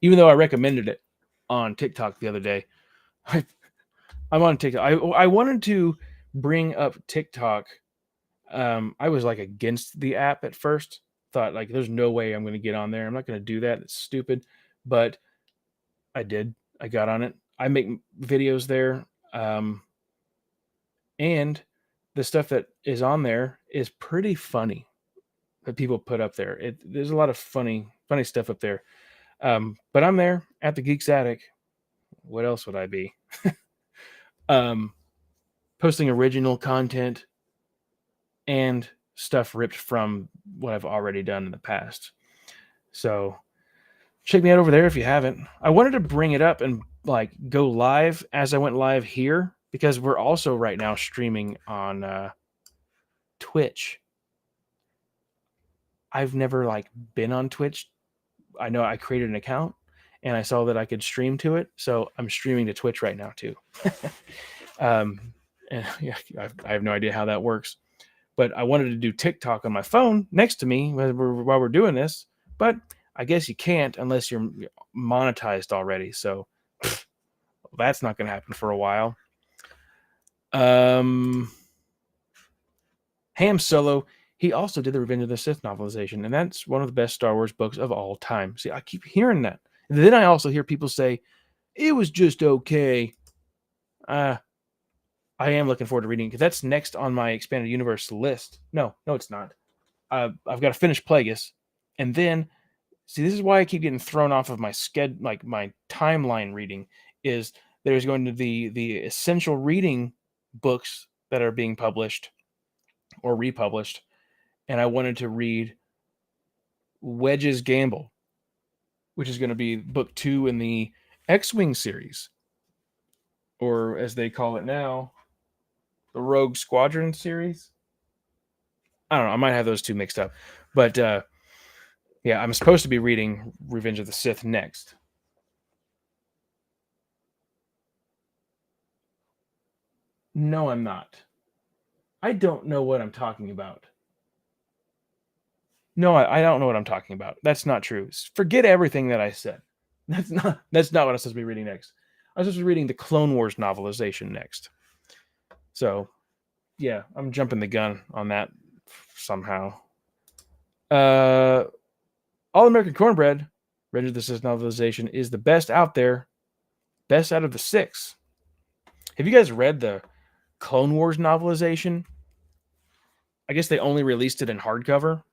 even though I recommended it on TikTok the other day. I'm on TikTok. I wanted to bring up TikTok. I was like against the app at first. Thought like, there's no way I'm going to get on there. I'm not going to do that. It's stupid. But I did. I got on it. I make videos there. And the stuff that is on there is pretty funny that people put up there. There's a lot of funny stuff up there. But I'm there at the Geeks Attic. What else would I be? Posting original content and stuff ripped from what I've already done in the past. So check me out over there if you haven't. I wanted to bring it up and like go live as I went live here because we're also right now streaming on Twitch. I've never like been on Twitch. I know I created an account and I saw that I could stream to it, so I'm streaming to Twitch right now too. And yeah, I have no idea how that works, but I wanted to do TikTok on my phone next to me while we're doing this, but I guess you can't unless you're monetized already. So that's not going to happen for a while. Ham Solo, he also did the Revenge of the Sith novelization, and that's one of the best Star Wars books of all time. See, I keep hearing that. And then I also hear people say, it was just okay. I am looking forward to reading it because that's next on my expanded universe list. No, it's not. I've got to finish Plagueis, and then see, this is why I keep getting thrown off of my schedule, like my timeline reading. Is there's going to the essential reading books that are being published or republished, and I wanted to read Wedge's Gamble, which is going to be book 2 in the X-Wing series. or as they call it now, the Rogue Squadron series. I don't know. I might have those two mixed up, but yeah, I'm supposed to be reading Revenge of the Sith next. No, I'm not. I don't know what I'm talking about. No, I don't know what I'm talking about. That's not true. Forget everything that I said. That's not what I'm supposed to be reading next. I'm supposed to be reading the Clone Wars novelization next. So yeah, I'm jumping the gun on that somehow. All American Cornbread, Revenge of the Sith novelization, is the best out there. Best out of the 6. Have you guys read the Clone Wars novelization? I guess they only released it in hardcover.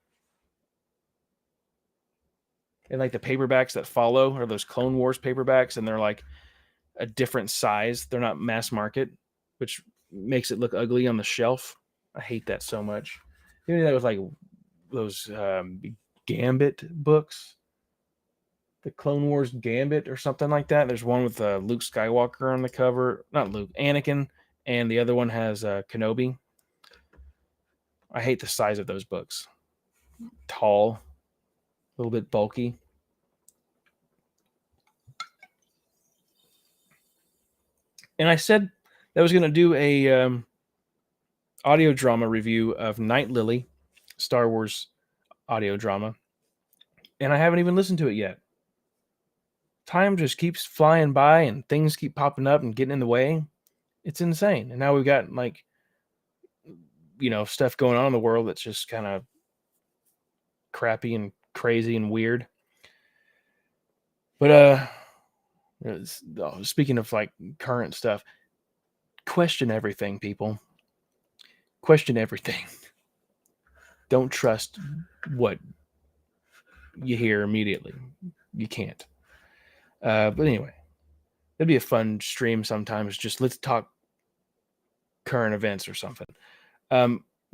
And like the paperbacks that follow are those Clone Wars paperbacks, and they're like a different size. They're not mass market, which makes it look ugly on the shelf. I hate that so much. You know that was like those Gambit books, the Clone Wars Gambit or something like that. There's one with Luke Skywalker on the cover, not Luke, Anakin, and the other one has Kenobi. I hate the size of those books. Tall, a little bit bulky. And I said that I was going to do a audio drama review of Night Lily, Star Wars audio drama, and I haven't even listened to it yet. Time just keeps flying by, and things keep popping up and getting in the way. It's insane. And now we've got like, stuff going on in the world that's just kind of crappy and crazy and weird. But speaking of like current stuff, question everything, people. Question everything. Don't trust what you hear immediately. You can't. But anyway, it'd be a fun stream sometimes. Just let's talk current events or something.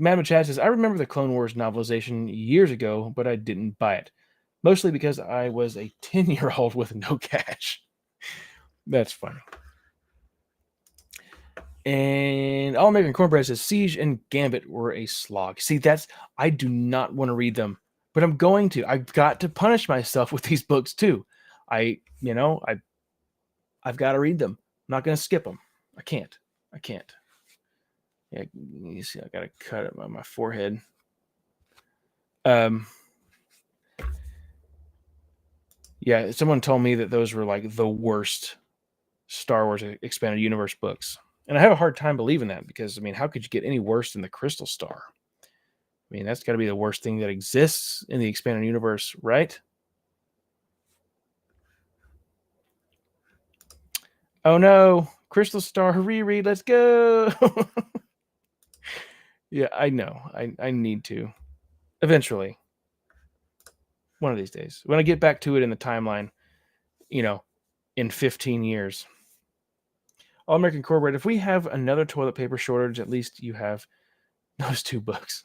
Madam Chad says, I remember the Clone Wars novelization years ago, but I didn't buy it. Mostly because I was a 10-year-old with no cash. That's funny. And All American Cornbread says, Siege and Gambit were a slog. See, I do not want to read them, but I'm going to. I've got to punish myself with these books too. I've got to read them. I'm not going to skip them. I can't. Yeah, you see, I got to cut it on my forehead. Yeah, someone told me that those were like the worst Star Wars Expanded Universe books. And I have a hard time believing that because, how could you get any worse than the Crystal Star? That's got to be the worst thing that exists in the Expanded Universe, right? Oh no, Crystal Star reread, let's go. Yeah, I know. I need to. Eventually. One of these days. When I get back to it in the timeline, in 15 years. All American Corporate, if we have another toilet paper shortage, at least you have those 2 books.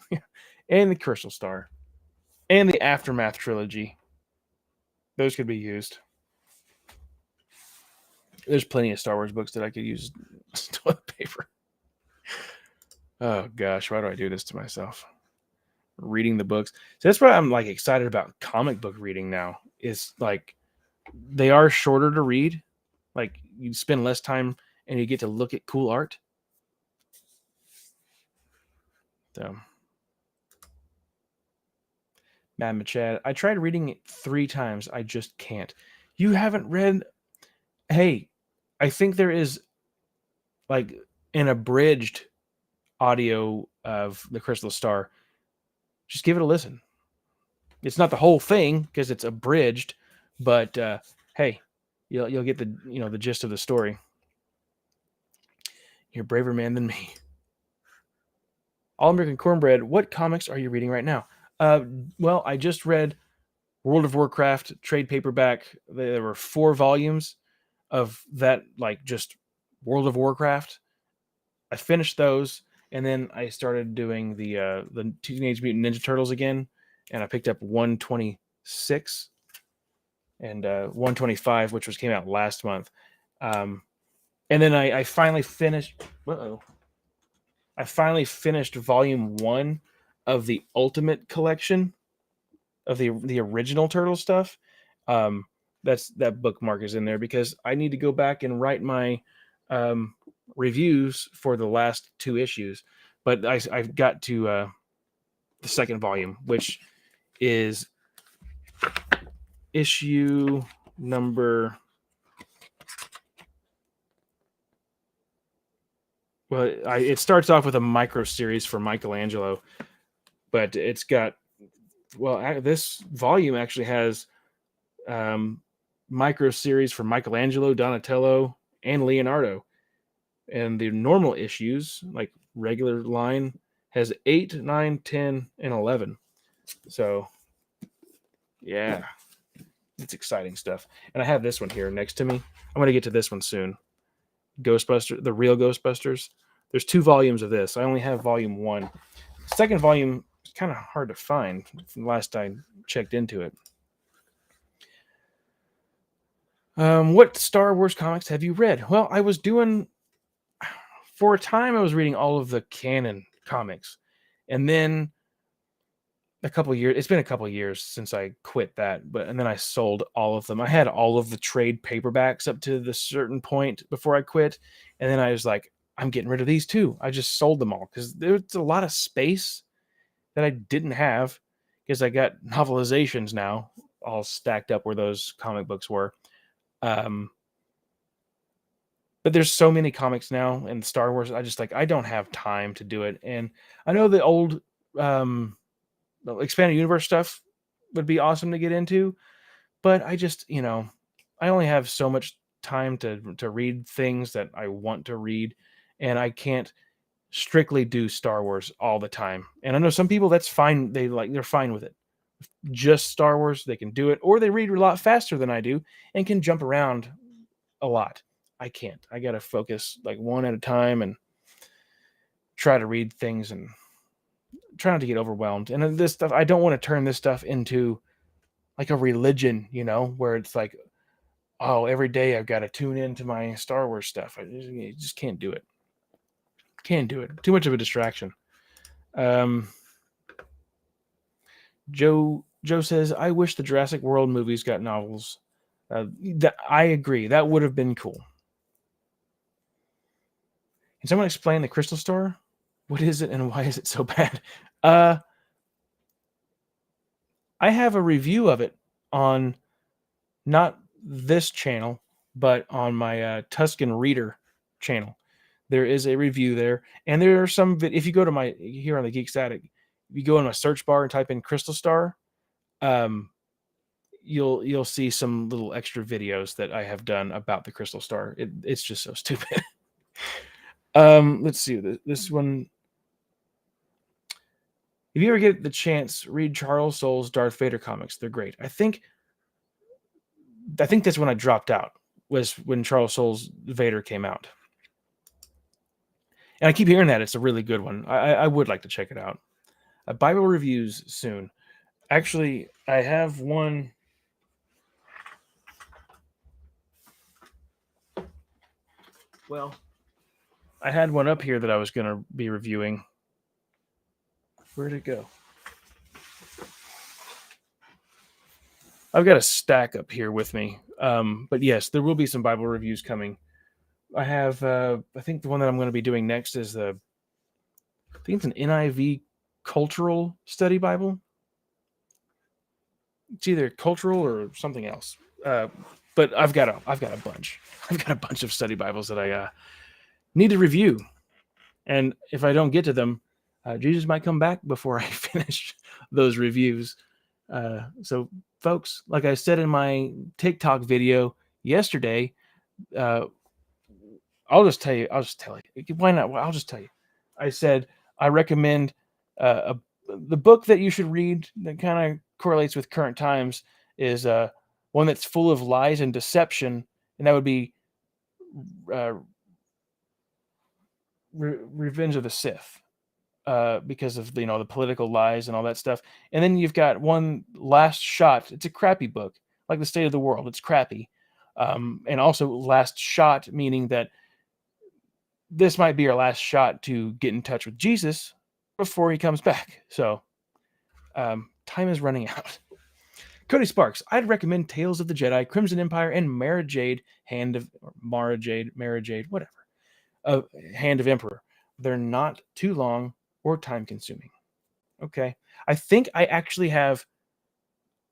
And the Crystal Star. And the Aftermath trilogy. Those could be used. There's plenty of Star Wars books that I could use as toilet paper. Oh gosh, why do I do this to myself? Reading the books. So that's why I'm like excited about comic book reading now. Is like they are shorter to read. Like you spend less time and you get to look at cool art. So Mad Chad, I tried reading it 3 times. I just can't. You haven't read. Hey, I think there is like an abridged audio of the Crystal Star. Just give it a listen. It's not the whole thing because it's abridged, but hey, you'll get the gist of the story. You're a braver man than me. All American Cornbread, what comics are you reading right now? Well, I just read World of Warcraft trade paperback. There were 4 volumes of that, like just World of Warcraft. I finished those, and then I started doing the Teenage Mutant Ninja Turtles again, and I picked up 126 and 125, which came out last month. And And then I finally finished. I finally finished volume 1 of the Ultimate Collection of the original Turtle stuff. Um, that bookmark is in there because I need to go back and write my um, reviews for the last 2 issues. But I've got to the second volume, which is issue number. Well, it starts off with a micro series for Michelangelo, but it's got, well, this volume actually has micro series for Michelangelo, Donatello, and Leonardo. And the normal issues, like regular line, has 8, 9, 10, and 11. So, yeah, it's exciting stuff. And I have this one here next to me. I'm going to get to this one soon. Ghostbusters, the real Ghostbusters. There's 2 volumes of this. I only have volume 1. Second volume is kind of hard to find from the last I checked into it. What Star Wars comics have you read? Well, I was doing, for a time, I was reading all of the canon comics. And then it's been a couple years since I quit that, and then I sold all of them. I had all of the trade paperbacks up to the certain point before I quit. And then I was like, I'm getting rid of these too. I just sold them all because there's a lot of space that I didn't have because I got novelizations now all stacked up where those comic books were. But there's so many comics now and Star Wars. I don't have time to do it. And I know the old expanded universe stuff would be awesome to get into, but I just, I only have so much time to read things that I want to read, and I can't strictly do Star Wars all the time. And I know some people, that's fine. They're fine with it. Just Star Wars, they can do it, or they read a lot faster than I do and can jump around a lot. I can't. I got to focus like one at a time and try to read things and try not to get overwhelmed. And this stuff, I don't want to turn this stuff into like a religion, where it's like, oh, every day I've got to tune into my Star Wars stuff. I just can't do it. Can't do it. Too much of a distraction. Joe says, I wish the Jurassic World movies got novels. I agree. That would have been cool. Can someone explain the Crystal Star? What is it and why is it so bad? I have a review of it on not this channel, but on my Tuscan Reader channel. There is a review there, and there are some. If you go to here on the TheGeeksAttic, if you go in my search bar and type in Crystal Star, you'll see some little extra videos that I have done about the Crystal Star. It's just so stupid. Let's see this one. If you ever get the chance, read Charles Soule's Darth Vader comics. They're great. I think that's when I dropped out, was when Charles Soule's Vader came out. And I keep hearing that it's a really good one. I would like to check it out. Bible reviews soon. Actually, I have one. Well, I had one up here that I was going to be reviewing. Where'd it go? I've got a stack up here with me. But yes, there will be some Bible reviews coming. I have, I think the one that I'm going to be doing next is I think it's an NIV cultural study Bible. It's either cultural or something else. But I've got a bunch. I've got a bunch of study Bibles that I need to review. And if I don't get to them, Jesus might come back before I finish those reviews. So, folks, like I said in my TikTok video yesterday, I'll just tell you. Why not? Well, I'll just tell you. I said I recommend the book that you should read that kind of correlates with current times is one that's full of lies and deception, and that would be Revenge of the Sith. Because of the political lies and all that stuff. And then you've got one, Last Shot. It's a crappy book, like The State of the World. It's crappy. And also Last Shot, meaning that this might be our last shot to get in touch with Jesus before he comes back. So time is running out. Cody Sparks, I'd recommend Tales of the Jedi, Crimson Empire, and Mara Jade, Mara Jade, whatever. Hand of Emperor. They're not too long or time consuming. Okay. I think I actually have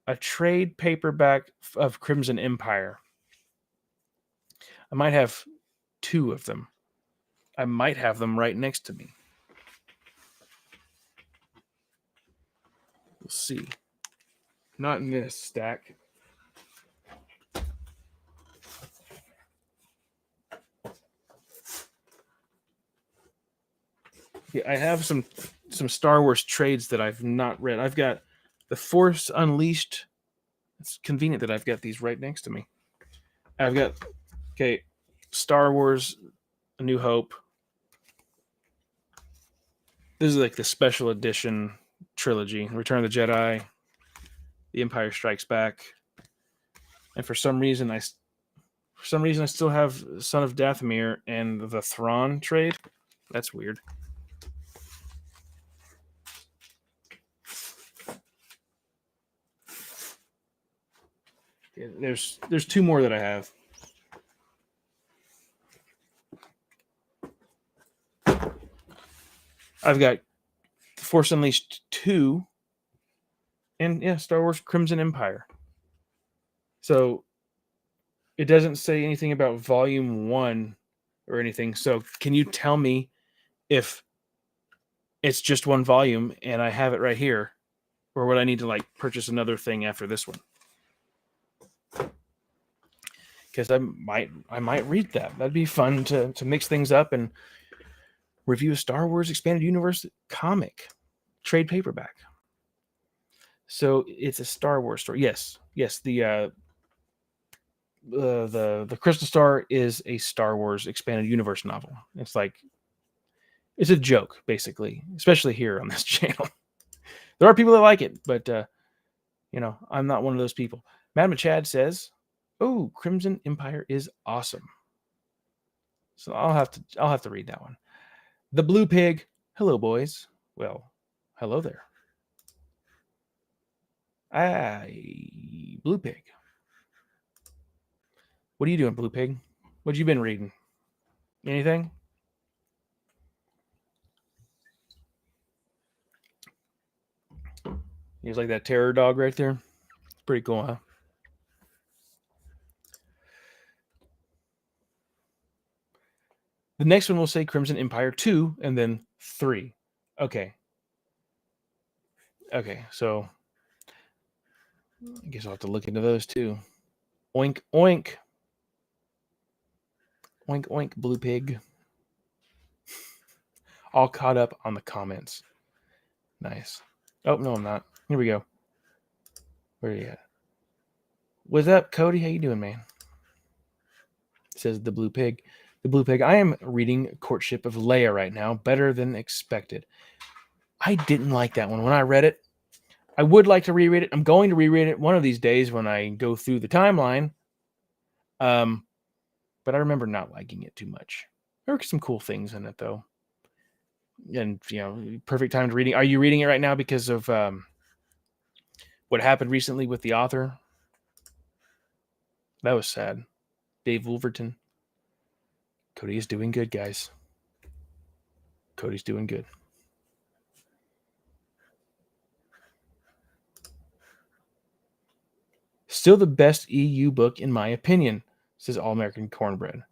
a trade paperback of Crimson Empire. I might have 2 of them. I might have them right next to me. We'll see. Not in this stack. Yeah, I have some Star Wars trades that I've not read. I've got The Force Unleashed. It's convenient that I've got these right next to me. I've got Star Wars A New Hope. This is like the special edition trilogy. Return of the Jedi, The Empire Strikes Back. And for some reason I still have Son of Dathomir and the Thrawn trade. That's weird. Yeah, there's 2 more that I have. I've got Force Unleashed 2 and Star Wars Crimson Empire. So it doesn't say anything about volume 1 or anything. So can you tell me if it's just 1 volume and I have it right here, or would I need to purchase another thing after this one? Because I might read that. That'd be fun to mix things up and review a Star Wars Expanded Universe comic trade paperback. So it's a Star Wars story. Yes. The Crystal Star is a Star Wars Expanded Universe novel. It's a joke, basically, especially here on this channel. There are people that like it, but I'm not one of those people. Madam Chad says, "Oh, Crimson Empire is awesome." So I'll have to read that one. The Blue Pig. Hello, boys. Well, hello there. Blue Pig. What are you doing, Blue Pig? What you been reading? Anything? He's like that terror dog right there. It's pretty cool, huh? The next one will say Crimson Empire 2 and then 3. Okay, so I guess I'll have to look into those too. Oink, oink. Oink, oink, Blue Pig. All caught up on the comments. Nice. Oh, no, I'm not. Here we go. Where are you at? What's up, Cody? How you doing, man? Says the Blue Pig. The Blue Pig. I am reading Courtship of Leia right now. Better than expected. I didn't like that one when I read it. I would like to reread it. I'm going to reread it one of these days when I go through the timeline. But I remember not liking it too much. There were some cool things in it, though. And, perfect time to reading. Are you reading it right now because of what happened recently with the author? That was sad. Dave Wolverton. Cody is doing good, guys. Cody's doing good. Still the best EU book, in my opinion, says All American Cornbread.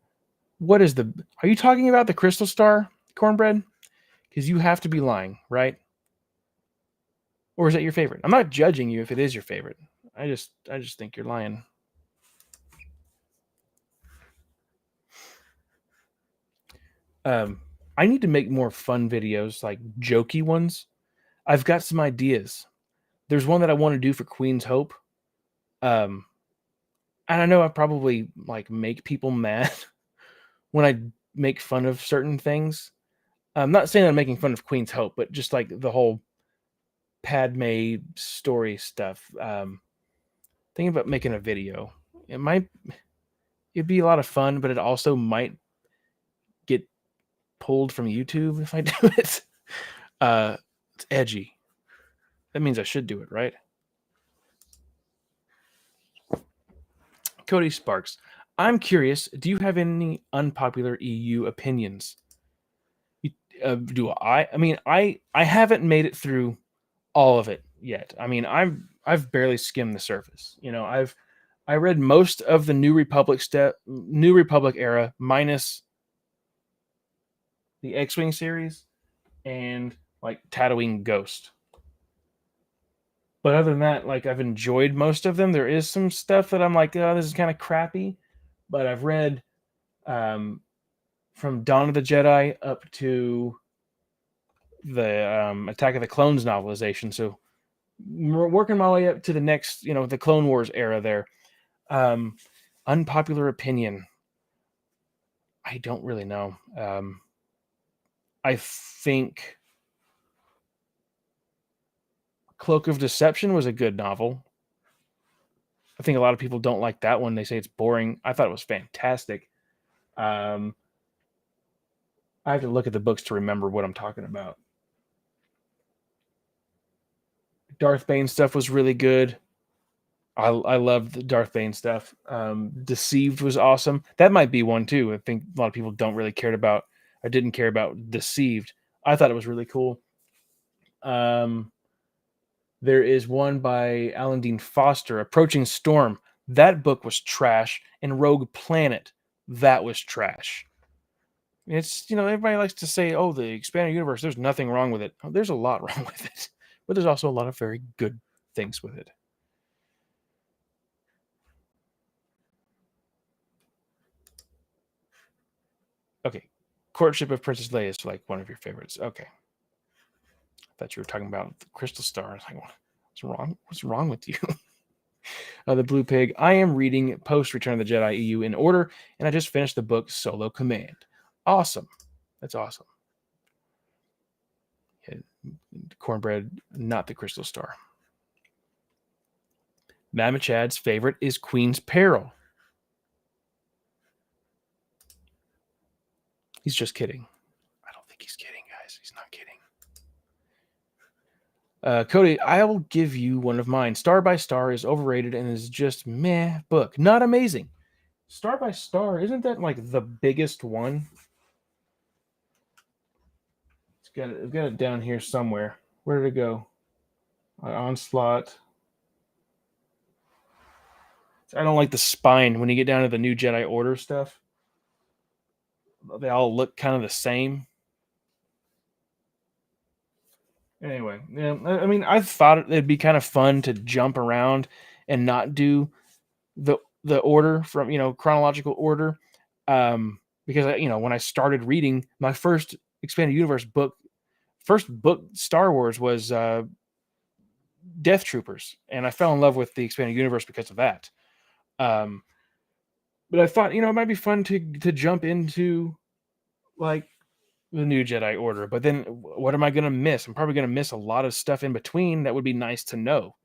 What is are you talking about the Crystal Star Cornbread? Because you have to be lying, right? Or is that your favorite? I'm not judging you if it is your favorite. I just think you're lying. I need to make more fun videos, like jokey ones. I've got some ideas. There's one that I want to do for Queen's Hope. And I know I probably make people mad when I make fun of certain things. I'm not saying I'm making fun of Queen's Hope, but just like the whole Padme story stuff. Thinking about making a video. It'd be a lot of fun, but it also might get pulled from YouTube if I do it. It's edgy. That means I should do it, right? Cody Sparks. I'm curious, do you have any unpopular EU opinions? Do I? I mean, I haven't made it through all of it yet. I mean, I've barely skimmed the surface. I read most of the New Republic era minus the X-wing series and like Tatooine Ghost. But other than that, like I've enjoyed most of them. There is some stuff that I'm like, oh, this is kind of crappy. But I've read um, from Dawn of the Jedi up to the Attack of the Clones novelization. So we're working my way up to the next, the Clone Wars era there. Um, Unpopular opinion. I don't really know. I think Cloak of Deception was a good novel. I think a lot of people don't like that one. They say it's boring. I thought it was fantastic. I have to look at the books to remember what I'm talking about. Darth Bane stuff was really good. I loved the Darth Bane stuff. Deceived was awesome. That might be one too. I think a lot of people don't really care about or didn't care about Deceived. I thought it was really cool. There is one by Alan Dean Foster, Approaching Storm. That book was trash. And Rogue Planet, that was trash. It's, everybody likes to say, oh, the expanded universe, there's nothing wrong with it. Oh, there's a lot wrong with it. But there's also a lot of very good things with it. Okay. Courtship of Princess Leia is like one of your favorites. Okay. I thought you were talking about the Crystal Star. I was like, what's wrong? What's wrong with you? The Blue Pig. I am reading post Return of the Jedi EU in order, and I just finished the book Solo Command. Awesome. That's awesome. Yeah, Cornbread, not the Crystal Star. Mama Chad's favorite is Queen's Peril. He's just kidding. I don't think he's kidding, guys. He's not kidding. Cody, I will give you one of mine. Star by Star is overrated and is just meh book. Not amazing. Star by Star, isn't that like the biggest one? I've got it down here somewhere. Where did it go? Onslaught. I don't like the spine when you get down to the New Jedi Order stuff. They all look kind of the same. Anyway, yeah, I mean, I thought it'd be kind of fun to jump around and not do the order from chronological order, because when I started reading my first expanded universe book, Star Wars was Death Troopers, and I fell in love with the expanded universe because of that. But I thought it might be fun to jump into like the New Jedi Order, but then what am I going to miss? I'm probably going to miss a lot of stuff in between that would be nice to know.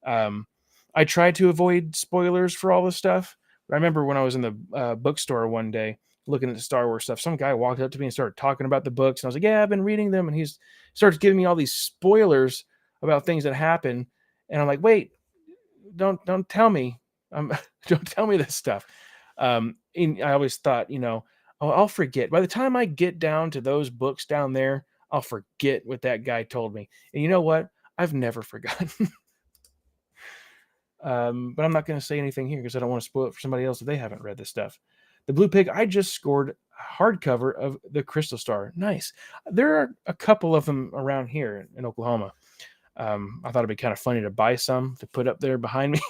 I tried to avoid spoilers for all this stuff. I remember when I was in the bookstore one day looking at the Star Wars stuff, some guy walked up to me and started talking about the books, and I was like, "Yeah, I've been reading them," and he starts giving me all these spoilers about things that happen, and I'm like, "Wait, don't tell me, don't tell me this stuff." And I always thought, oh, I'll forget. By the time I get down to those books down there, I'll forget what that guy told me. And you know what? I've never forgotten. But I'm not going to say anything here because I don't want to spoil it for somebody else if they haven't read this stuff. The Blue Pig, I just scored hardcover of the Crystal Star. Nice. There are a couple of them around here in Oklahoma. I thought it'd be kind of funny to buy some to put up there behind me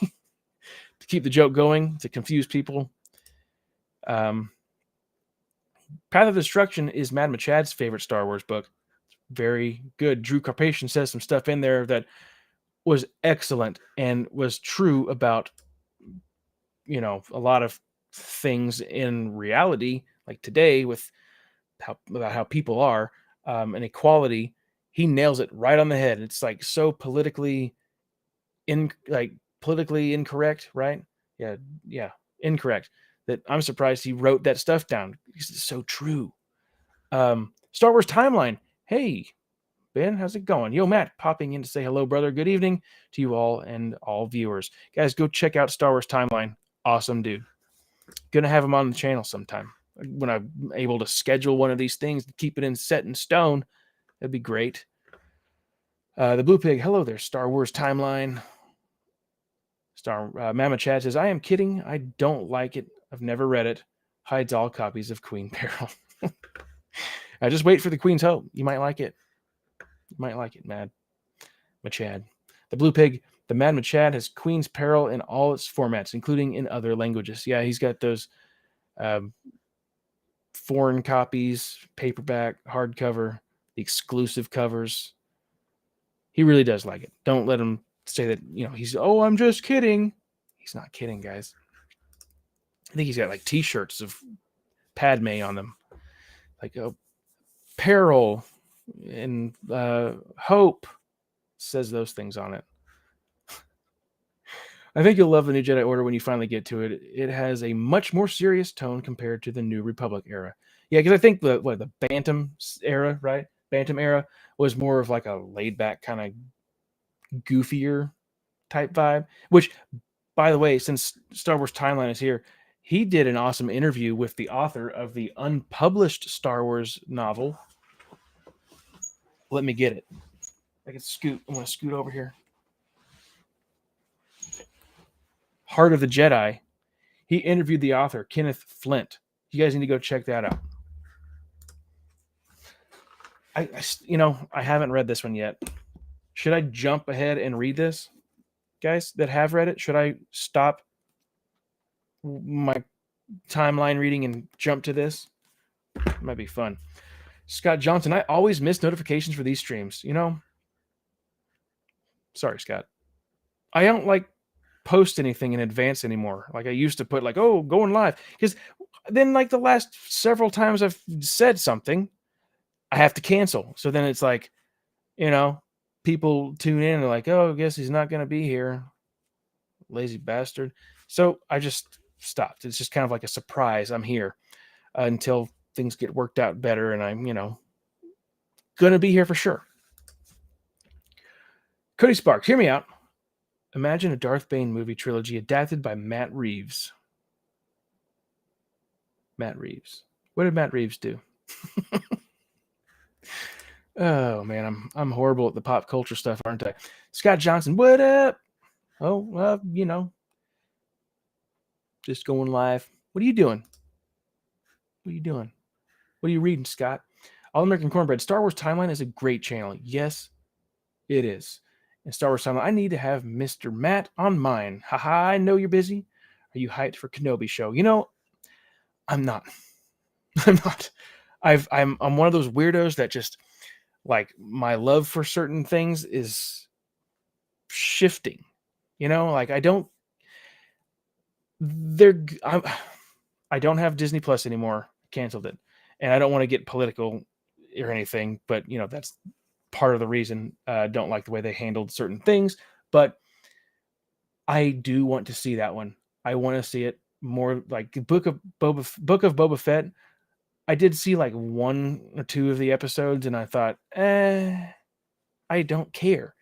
to keep the joke going, to confuse people. Path of Destruction is Mad Machad's favorite Star Wars book. Very good. Drew Carpathian says some stuff in there that was excellent and was true about, a lot of things in reality, like today with about how people are, and equality. He nails it right on the head. It's like so politically incorrect, right? Yeah, incorrect. That I'm surprised he wrote that stuff down because it's so true. Star Wars Timeline. Hey, Ben, how's it going? Yo, Matt, popping in to say hello, brother. Good evening to you all and all viewers. Guys, go check out Star Wars Timeline. Awesome dude. Gonna have him on the channel sometime. When I'm able to schedule one of these things to keep it set in stone, that'd be great. The Blue Pig, hello there, Star Wars Timeline. Mama Chad says, I am kidding. I don't like it. I've never read it. Hides all copies of Queen Peril. I just wait for the Queen's Hope. You might like it. You might like it, Machad. The Blue Pig, the Mad Machad has Queen's Peril in all its formats, including in other languages. Yeah, he's got those foreign copies, paperback, hardcover, the exclusive covers. He really does like it. Don't let him say that, he's, I'm just kidding. He's not kidding, guys. I think he's got like t-shirts of Padme on them. Like Peril and Hope says those things on it. I think you'll love the New Jedi Order when you finally get to it. It has a much more serious tone compared to the New Republic era. Yeah, because I think the Bantam era, right? Bantam era was more of like a laid-back kind of goofier type vibe. Which, by the way, since Star Wars Timeline is here, he did an awesome interview with the author of the unpublished Star Wars novel. Let me get it. I can I'm going to scoot over here. Heart of the Jedi. He interviewed the author, Kenneth Flint. You guys need to go check that out. I haven't read this one yet. Should I jump ahead and read this? Guys that have read it, should I stop my timeline reading and jump to this? It might be fun. Scott Johnson, I always miss notifications for these streams. Sorry, Scott. I don't post anything in advance anymore. Like I used to put going live. Because then the last several times I've said something, I have to cancel. So then it's people tune in and they're like, I guess he's not going to be here. Lazy bastard. So I just stopped. It's just kind of like a surprise. I'm here until things get worked out better and I'm, going to be here for sure. Cody Sparks, hear me out. Imagine a Darth Bane movie trilogy adapted by Matt Reeves. Matt Reeves. What did Matt Reeves do? Oh man, I'm horrible at the pop culture stuff, aren't I? Scott Johnson, what up? Oh, just going live. What are you doing? What are you reading, Scott? All American Cornbread. Star Wars Timeline is a great channel. Yes, it is. And Star Wars Timeline, I need to have Mr. Matt on mine. Haha, I know you're busy. Are you hyped for Kenobi show? I'm not. I'm not. I'm one of those weirdos that just my love for certain things is shifting. I don't have Disney Plus anymore. Canceled it. And I don't want to get political or anything, but that's part of the reason. Don't like the way they handled certain things, but I do want to see that one. I want to see it more like Book of Boba Fett. I did see one or two of the episodes and I thought, I don't care.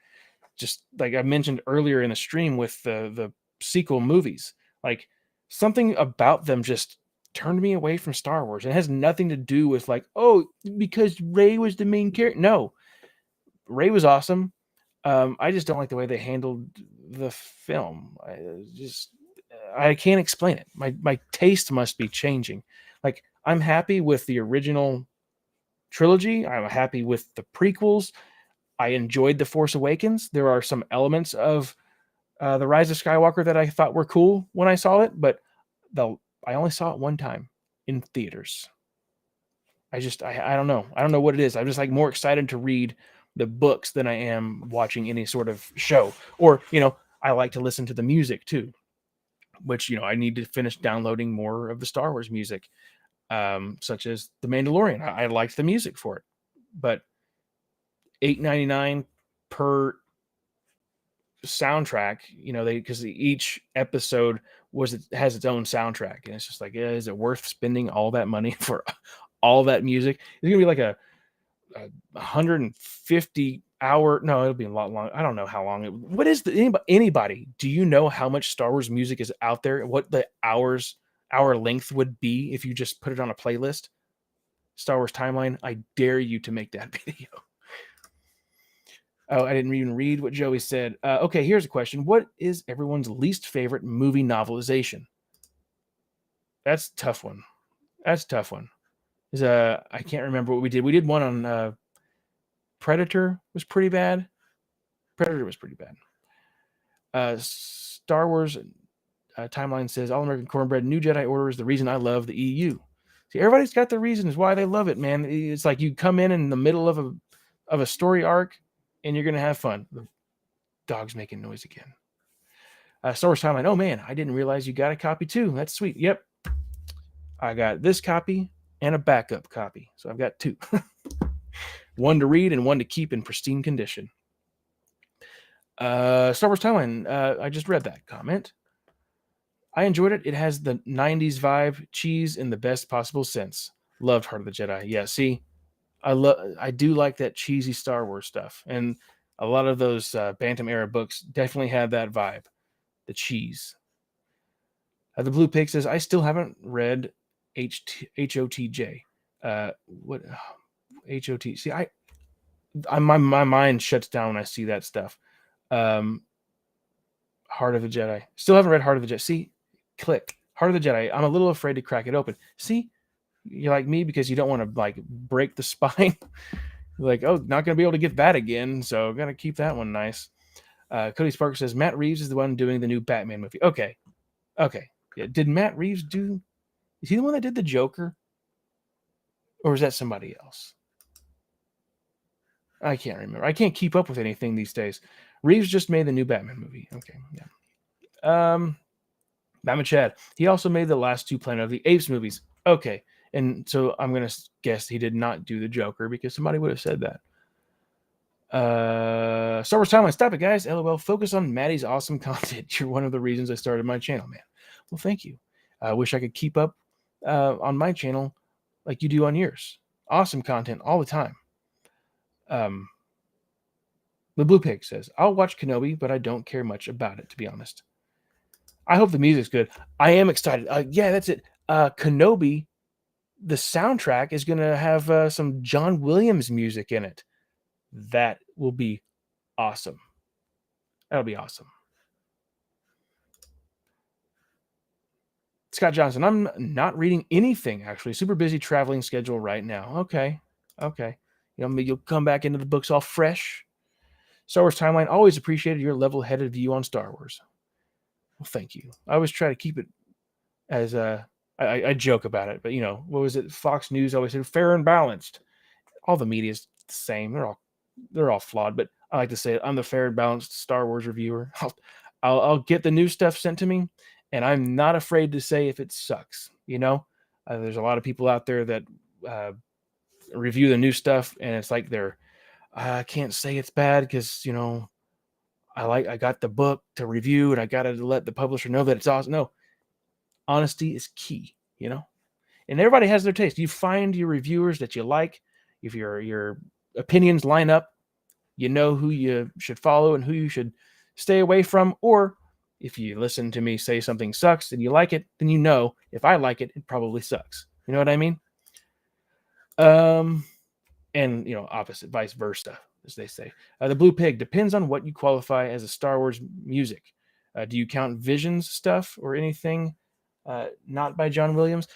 Just like I mentioned earlier in the stream with the sequel movies, something about them just turned me away from Star Wars. It has nothing to do with because Rey was the main character. No, Rey was awesome. I just don't like the way they handled the film. I can't explain it. My taste must be changing. I'm happy with the original trilogy. I'm happy with the prequels. I enjoyed The Force Awakens. There are some elements of The Rise of Skywalker that I thought were cool when I saw it, but I only saw it one time in theaters. I don't know. I don't know what it is. I'm just more excited to read the books than I am watching any sort of show. Or, I like to listen to the music too, which, I need to finish downloading more of the Star Wars music, such as The Mandalorian. I liked the music for it, but $8.99 per soundtrack, because each episode has its own soundtrack, and it's just is it worth spending all that money for all that music. It's gonna be like a 150-hour. No, it'll be a lot long. I don't know how long. What is anybody? Do you know how much Star Wars music is out there? What the hour length would be if you just put it on a playlist? Star Wars timeline. I dare you to make that video. Oh, I didn't even read what Joey said. Okay, here's a question. What is everyone's least favorite movie novelization? That's a tough one. That's a tough one. I can't remember what we did. We did one on Predator was pretty bad. Predator was pretty bad. Star Wars timeline says All American Cornbread New Jedi Order is the reason I love the EU. See, everybody's got their reasons why they love it, man. It's like you come in the middle of a story arc, and you're gonna have fun. The dog's making noise again. Star Wars timeline. Oh man, I didn't realize you got a copy too. That's sweet. Yep, I got this copy and a backup copy, so I've got two. One to read and one to keep in pristine condition. Star Wars timeline. I just read that comment. I enjoyed it. It has the 90s vibe, cheese in the best possible sense. Loved Heart of the Jedi. Yeah, see, I do like that cheesy Star Wars stuff. And a lot of those Bantam era books definitely had that vibe. The cheese. The Blue Pig says, I still haven't read HOTJ. What HOT? See, my mind shuts down when I see that stuff. Heart of the Jedi. Still haven't read Heart of the Jedi. See, click. Heart of the Jedi. I'm a little afraid to crack it open. See, you're like me because you don't want to like break the spine. Like, oh, not going to be able to get that again. So got to keep that one nice. Cody Sparks says, Matt Reeves is the one doing the new Batman movie. Okay. Yeah. Did Matt Reeves is he the one that did the Joker? Or is that somebody else? I can't remember. I can't keep up with anything these days. Reeves just made the new Batman movie. Okay. Yeah. Batman Chad. He also made the last two Planet of the Apes movies. Okay. And so I'm going to guess he did not do the Joker because somebody would have said that. Star Wars Timeline. Stop it, guys. LOL. Focus on Maddie's awesome content. You're one of the reasons I started my channel, man. Well, thank you. I wish I could keep up on my channel like you do on yours. Awesome content all the time. The Blue Pig says, I'll watch Kenobi, but I don't care much about it, to be honest. I hope the music's good. I am excited. Yeah, that's it. Kenobi, the soundtrack is going to have some John Williams music in it. That will be awesome. That'll be awesome. Scott Johnson, I'm not reading anything, actually. Super busy traveling schedule right now. Okay. You'll come back into the books all fresh. Star Wars Timeline, always appreciated your level-headed view on Star Wars. Well, thank you. I always try to keep it as I joke about it, but what was it? Fox News always said fair and balanced. All the media is the same. They're all flawed, but I like to say it. I'm the fair and balanced Star Wars reviewer. I'll get the new stuff sent to me, and I'm not afraid to say if it sucks. There's a lot of people out there that review the new stuff, and it's like I can't say it's bad because I got the book to review, and I got to let the publisher know that it's awesome. No, honesty is key, and everybody has their taste. You find your reviewers that you like. If your opinions line up, you know who you should follow and who you should stay away from. Or if you listen to me say something sucks and you like it, then if I like it, it probably sucks. You know what I mean? And opposite, vice versa, as they say. The Blue Pig depends on what you qualify as a Star Wars music. Do you count Visions stuff or anything not by John Williams?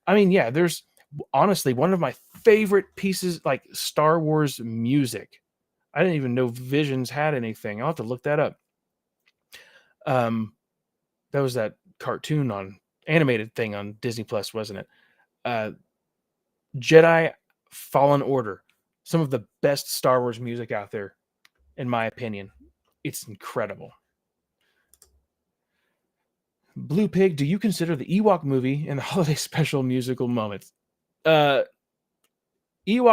I mean, yeah, there's honestly one of my favorite pieces, like Star Wars music. I didn't even know Visions had anything. I'll have to look that up. That was that cartoon on animated thing on Disney Plus, wasn't it? Jedi Fallen Order, some of the best Star Wars music out there, in my opinion. It's incredible. Blue Pig, do you consider the Ewok movie and the holiday special musical moments? Ewok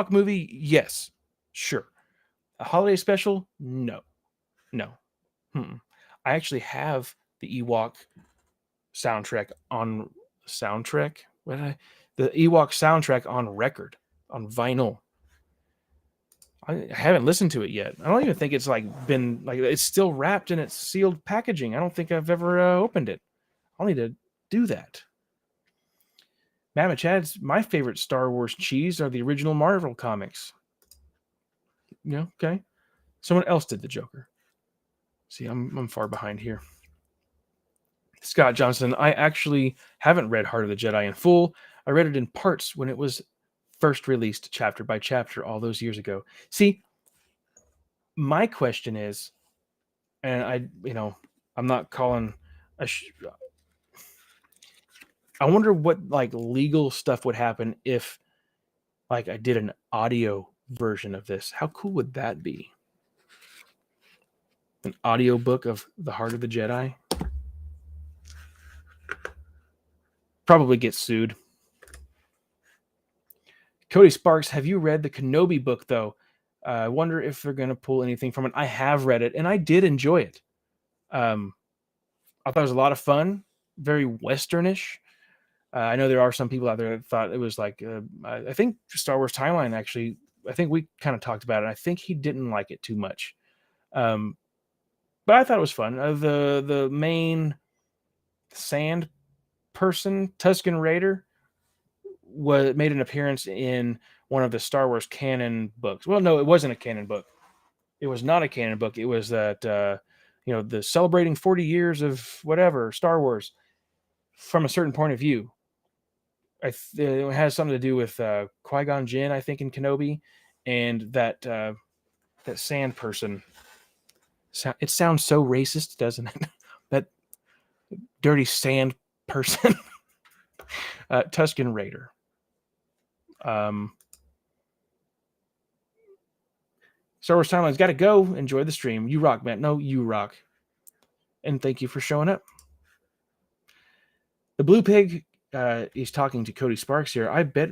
movie, yes, sure. A holiday special, no. I actually have the Ewok soundtrack on soundtrack. the Ewok soundtrack on record, on vinyl. I haven't listened to it yet. I don't even think it's like been like it's still wrapped in its sealed packaging. I don't think I've ever opened it. I'll need to do that. Mama Chad's my favorite Star Wars cheese are the original Marvel comics. Yeah, okay. Someone else did the Joker. See, I'm far behind here. Scott Johnson, I actually haven't read Heart of the Jedi in full. I read it in parts when it was first released chapter by chapter all those years ago. See, my question is, and I'm not calling I wonder what like legal stuff would happen if like I did an audio version of this. How cool would that be? An audio book of The Heart of the Jedi? Probably get sued. Cody Sparks, have you read the Kenobi book though? I wonder if they're going to pull anything from it. I have read it and I did enjoy it. I thought it was a lot of fun, very Westernish. I know there are some people out there that thought it was like, I think Star Wars Timeline actually, I think we kind of talked about it. I think he didn't like it too much. But I thought it was fun. The main sand person, Tusken Raider, made an appearance in one of the Star Wars canon books. Well, no, it wasn't a canon book. It was not a canon book. It was that the celebrating 40 years of whatever Star Wars from a certain point of view. It has something to do with Qui-Gon Jinn, I think, in Kenobi, and that sand person. It sounds so racist, doesn't it? That dirty sand person. Tusken Raider. Star Wars Timeline's got to go. Enjoy the stream. You rock, man. No, you rock. And thank you for showing up. The Blue Pig is talking to Cody Sparks here. I bet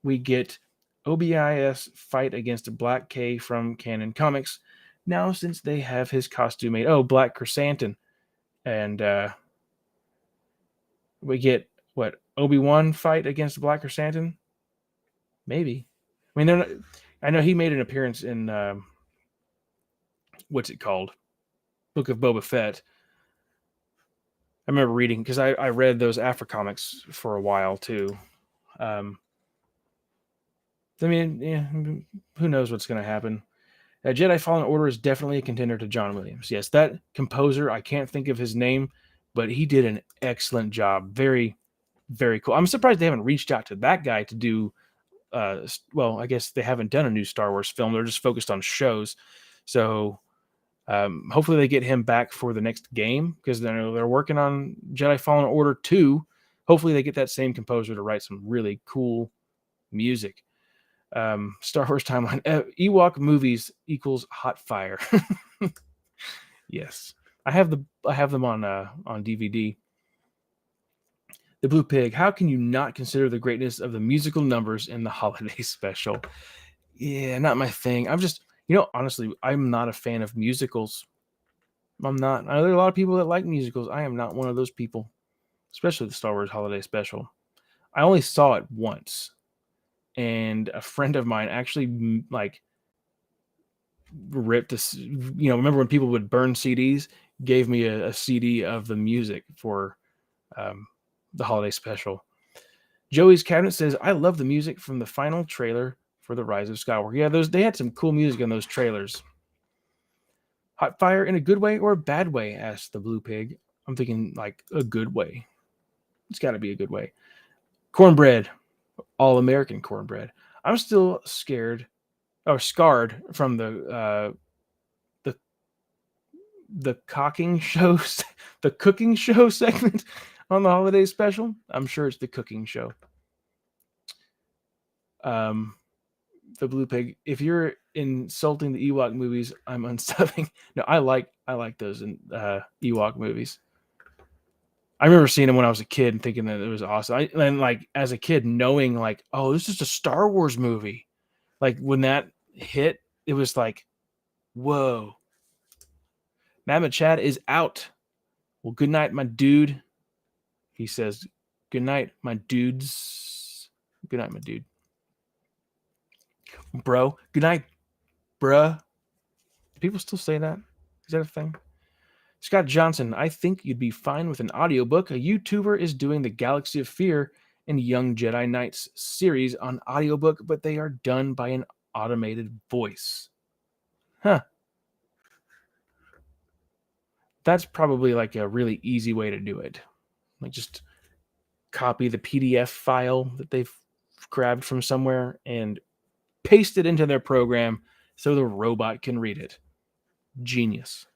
we get OBIS fight against Black K from Canon Comics now since they have his costume made. Oh, Black Chrysanthemum. And we get, what, Obi-Wan fight against Black Chrysanthemum? Maybe. I mean, I know he made an appearance in, what's it called? Book of Boba Fett. I remember reading, because I read those Afro comics for a while, too. I mean, yeah, who knows what's going to happen. Jedi Fallen Order is definitely a contender to John Williams. Yes, that composer, I can't think of his name, but he did an excellent job. Very, very cool. I'm surprised they haven't reached out to that guy to do, well, I guess they haven't done a new Star Wars film. They're just focused on shows. So hopefully they get him back for the next game, because they're working on Jedi Fallen Order 2. Hopefully they get that same composer to write some really cool music. Star Wars Timeline. Ewok movies equals hot fire. Yes, I have them on DVD. The Blue Pig. How can you not consider the greatness of the musical numbers in the holiday special? Yeah, not my thing. I'm just, honestly, I'm not a fan of musicals. I'm not. I know there are a lot of people that like musicals. I am not one of those people, especially the Star Wars holiday special. I only saw it once. And a friend of mine actually ripped this, remember when people would burn CDs, gave me a CD of the music for the holiday special. Joey's Cabinet says, I love the music from the final trailer for The Rise of Skywalker. Yeah, they had some cool music in those trailers. Hot fire in a good way or a bad way? Asked the Blue Pig. I'm thinking like a good way. It's got to be a good way. Cornbread. All American cornbread. I'm still scared or scarred from the cooking show, the cooking show segment on the holiday special. I'm sure it's the cooking show. The Blue Pig. If you're insulting the Ewok movies, I'm unsubbing. No, I like those Ewok movies. I remember seeing them when I was a kid and thinking that it was awesome. And like as a kid, knowing like, oh, this is a Star Wars movie. Like when that hit, it was like, whoa. Mama Chad is out. Well, good night, my dude. He says, good night, my dudes. Good night, my dude. Bro. Good night, bruh. Do people still say that? Is that a thing? Scott Johnson, I think you'd be fine with an audiobook. A YouTuber is doing the Galaxy of Fear and Young Jedi Knights series on audiobook, but they are done by an automated voice. Huh. That's probably like a really easy way to do it. Like just copy the PDF file that they've grabbed from somewhere and paste it into their program so the robot can read it. Genius.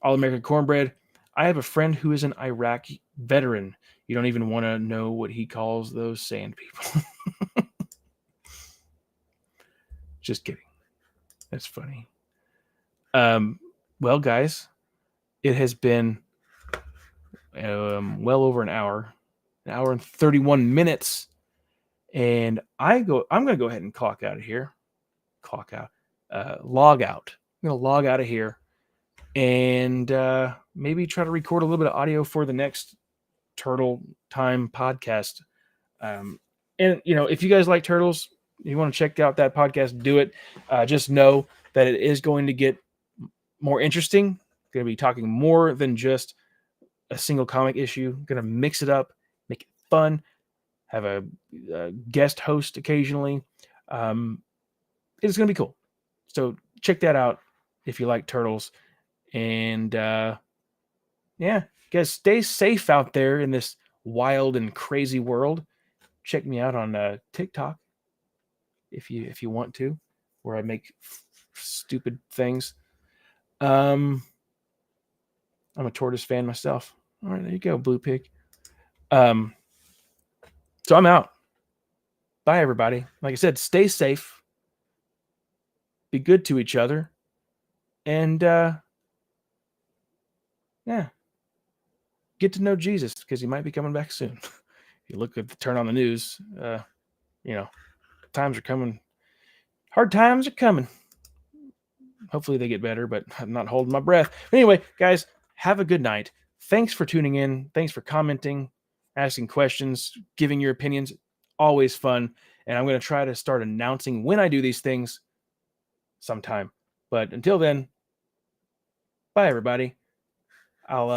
All American Cornbread. I have a friend who is an Iraq veteran. You don't even want to know what he calls those sand people. Just kidding. That's funny. Well, guys, it has been well over an hour and 31 minutes. And I'm going to go ahead and clock out of here. Log out. I'm going to log out of here and maybe try to record a little bit of audio for the next Turtle Time podcast. And if you guys like turtles, you want to check out that podcast, do it. Just know that it is going to get more interesting. Going to be talking more than just a single comic issue. Going to mix it up, make it fun, have a guest host occasionally. It's going to be cool. So check that out if you like turtles. And guys, stay safe out there in this wild and crazy world. Check me out on TikTok if you want to, where I make stupid things. I'm a tortoise fan myself. All right, there you go, Blue Pig. So I'm out. Bye, everybody. Like I said, stay safe. Be good to each other. And get to know Jesus because he might be coming back soon. If you look at turn on the news, times are coming. Hard times are coming. Hopefully they get better, but I'm not holding my breath. But anyway, guys, have a good night. Thanks for tuning in. Thanks for commenting, asking questions, giving your opinions. Always fun. And I'm going to try to start announcing when I do these things sometime. But until then, bye, everybody. I'll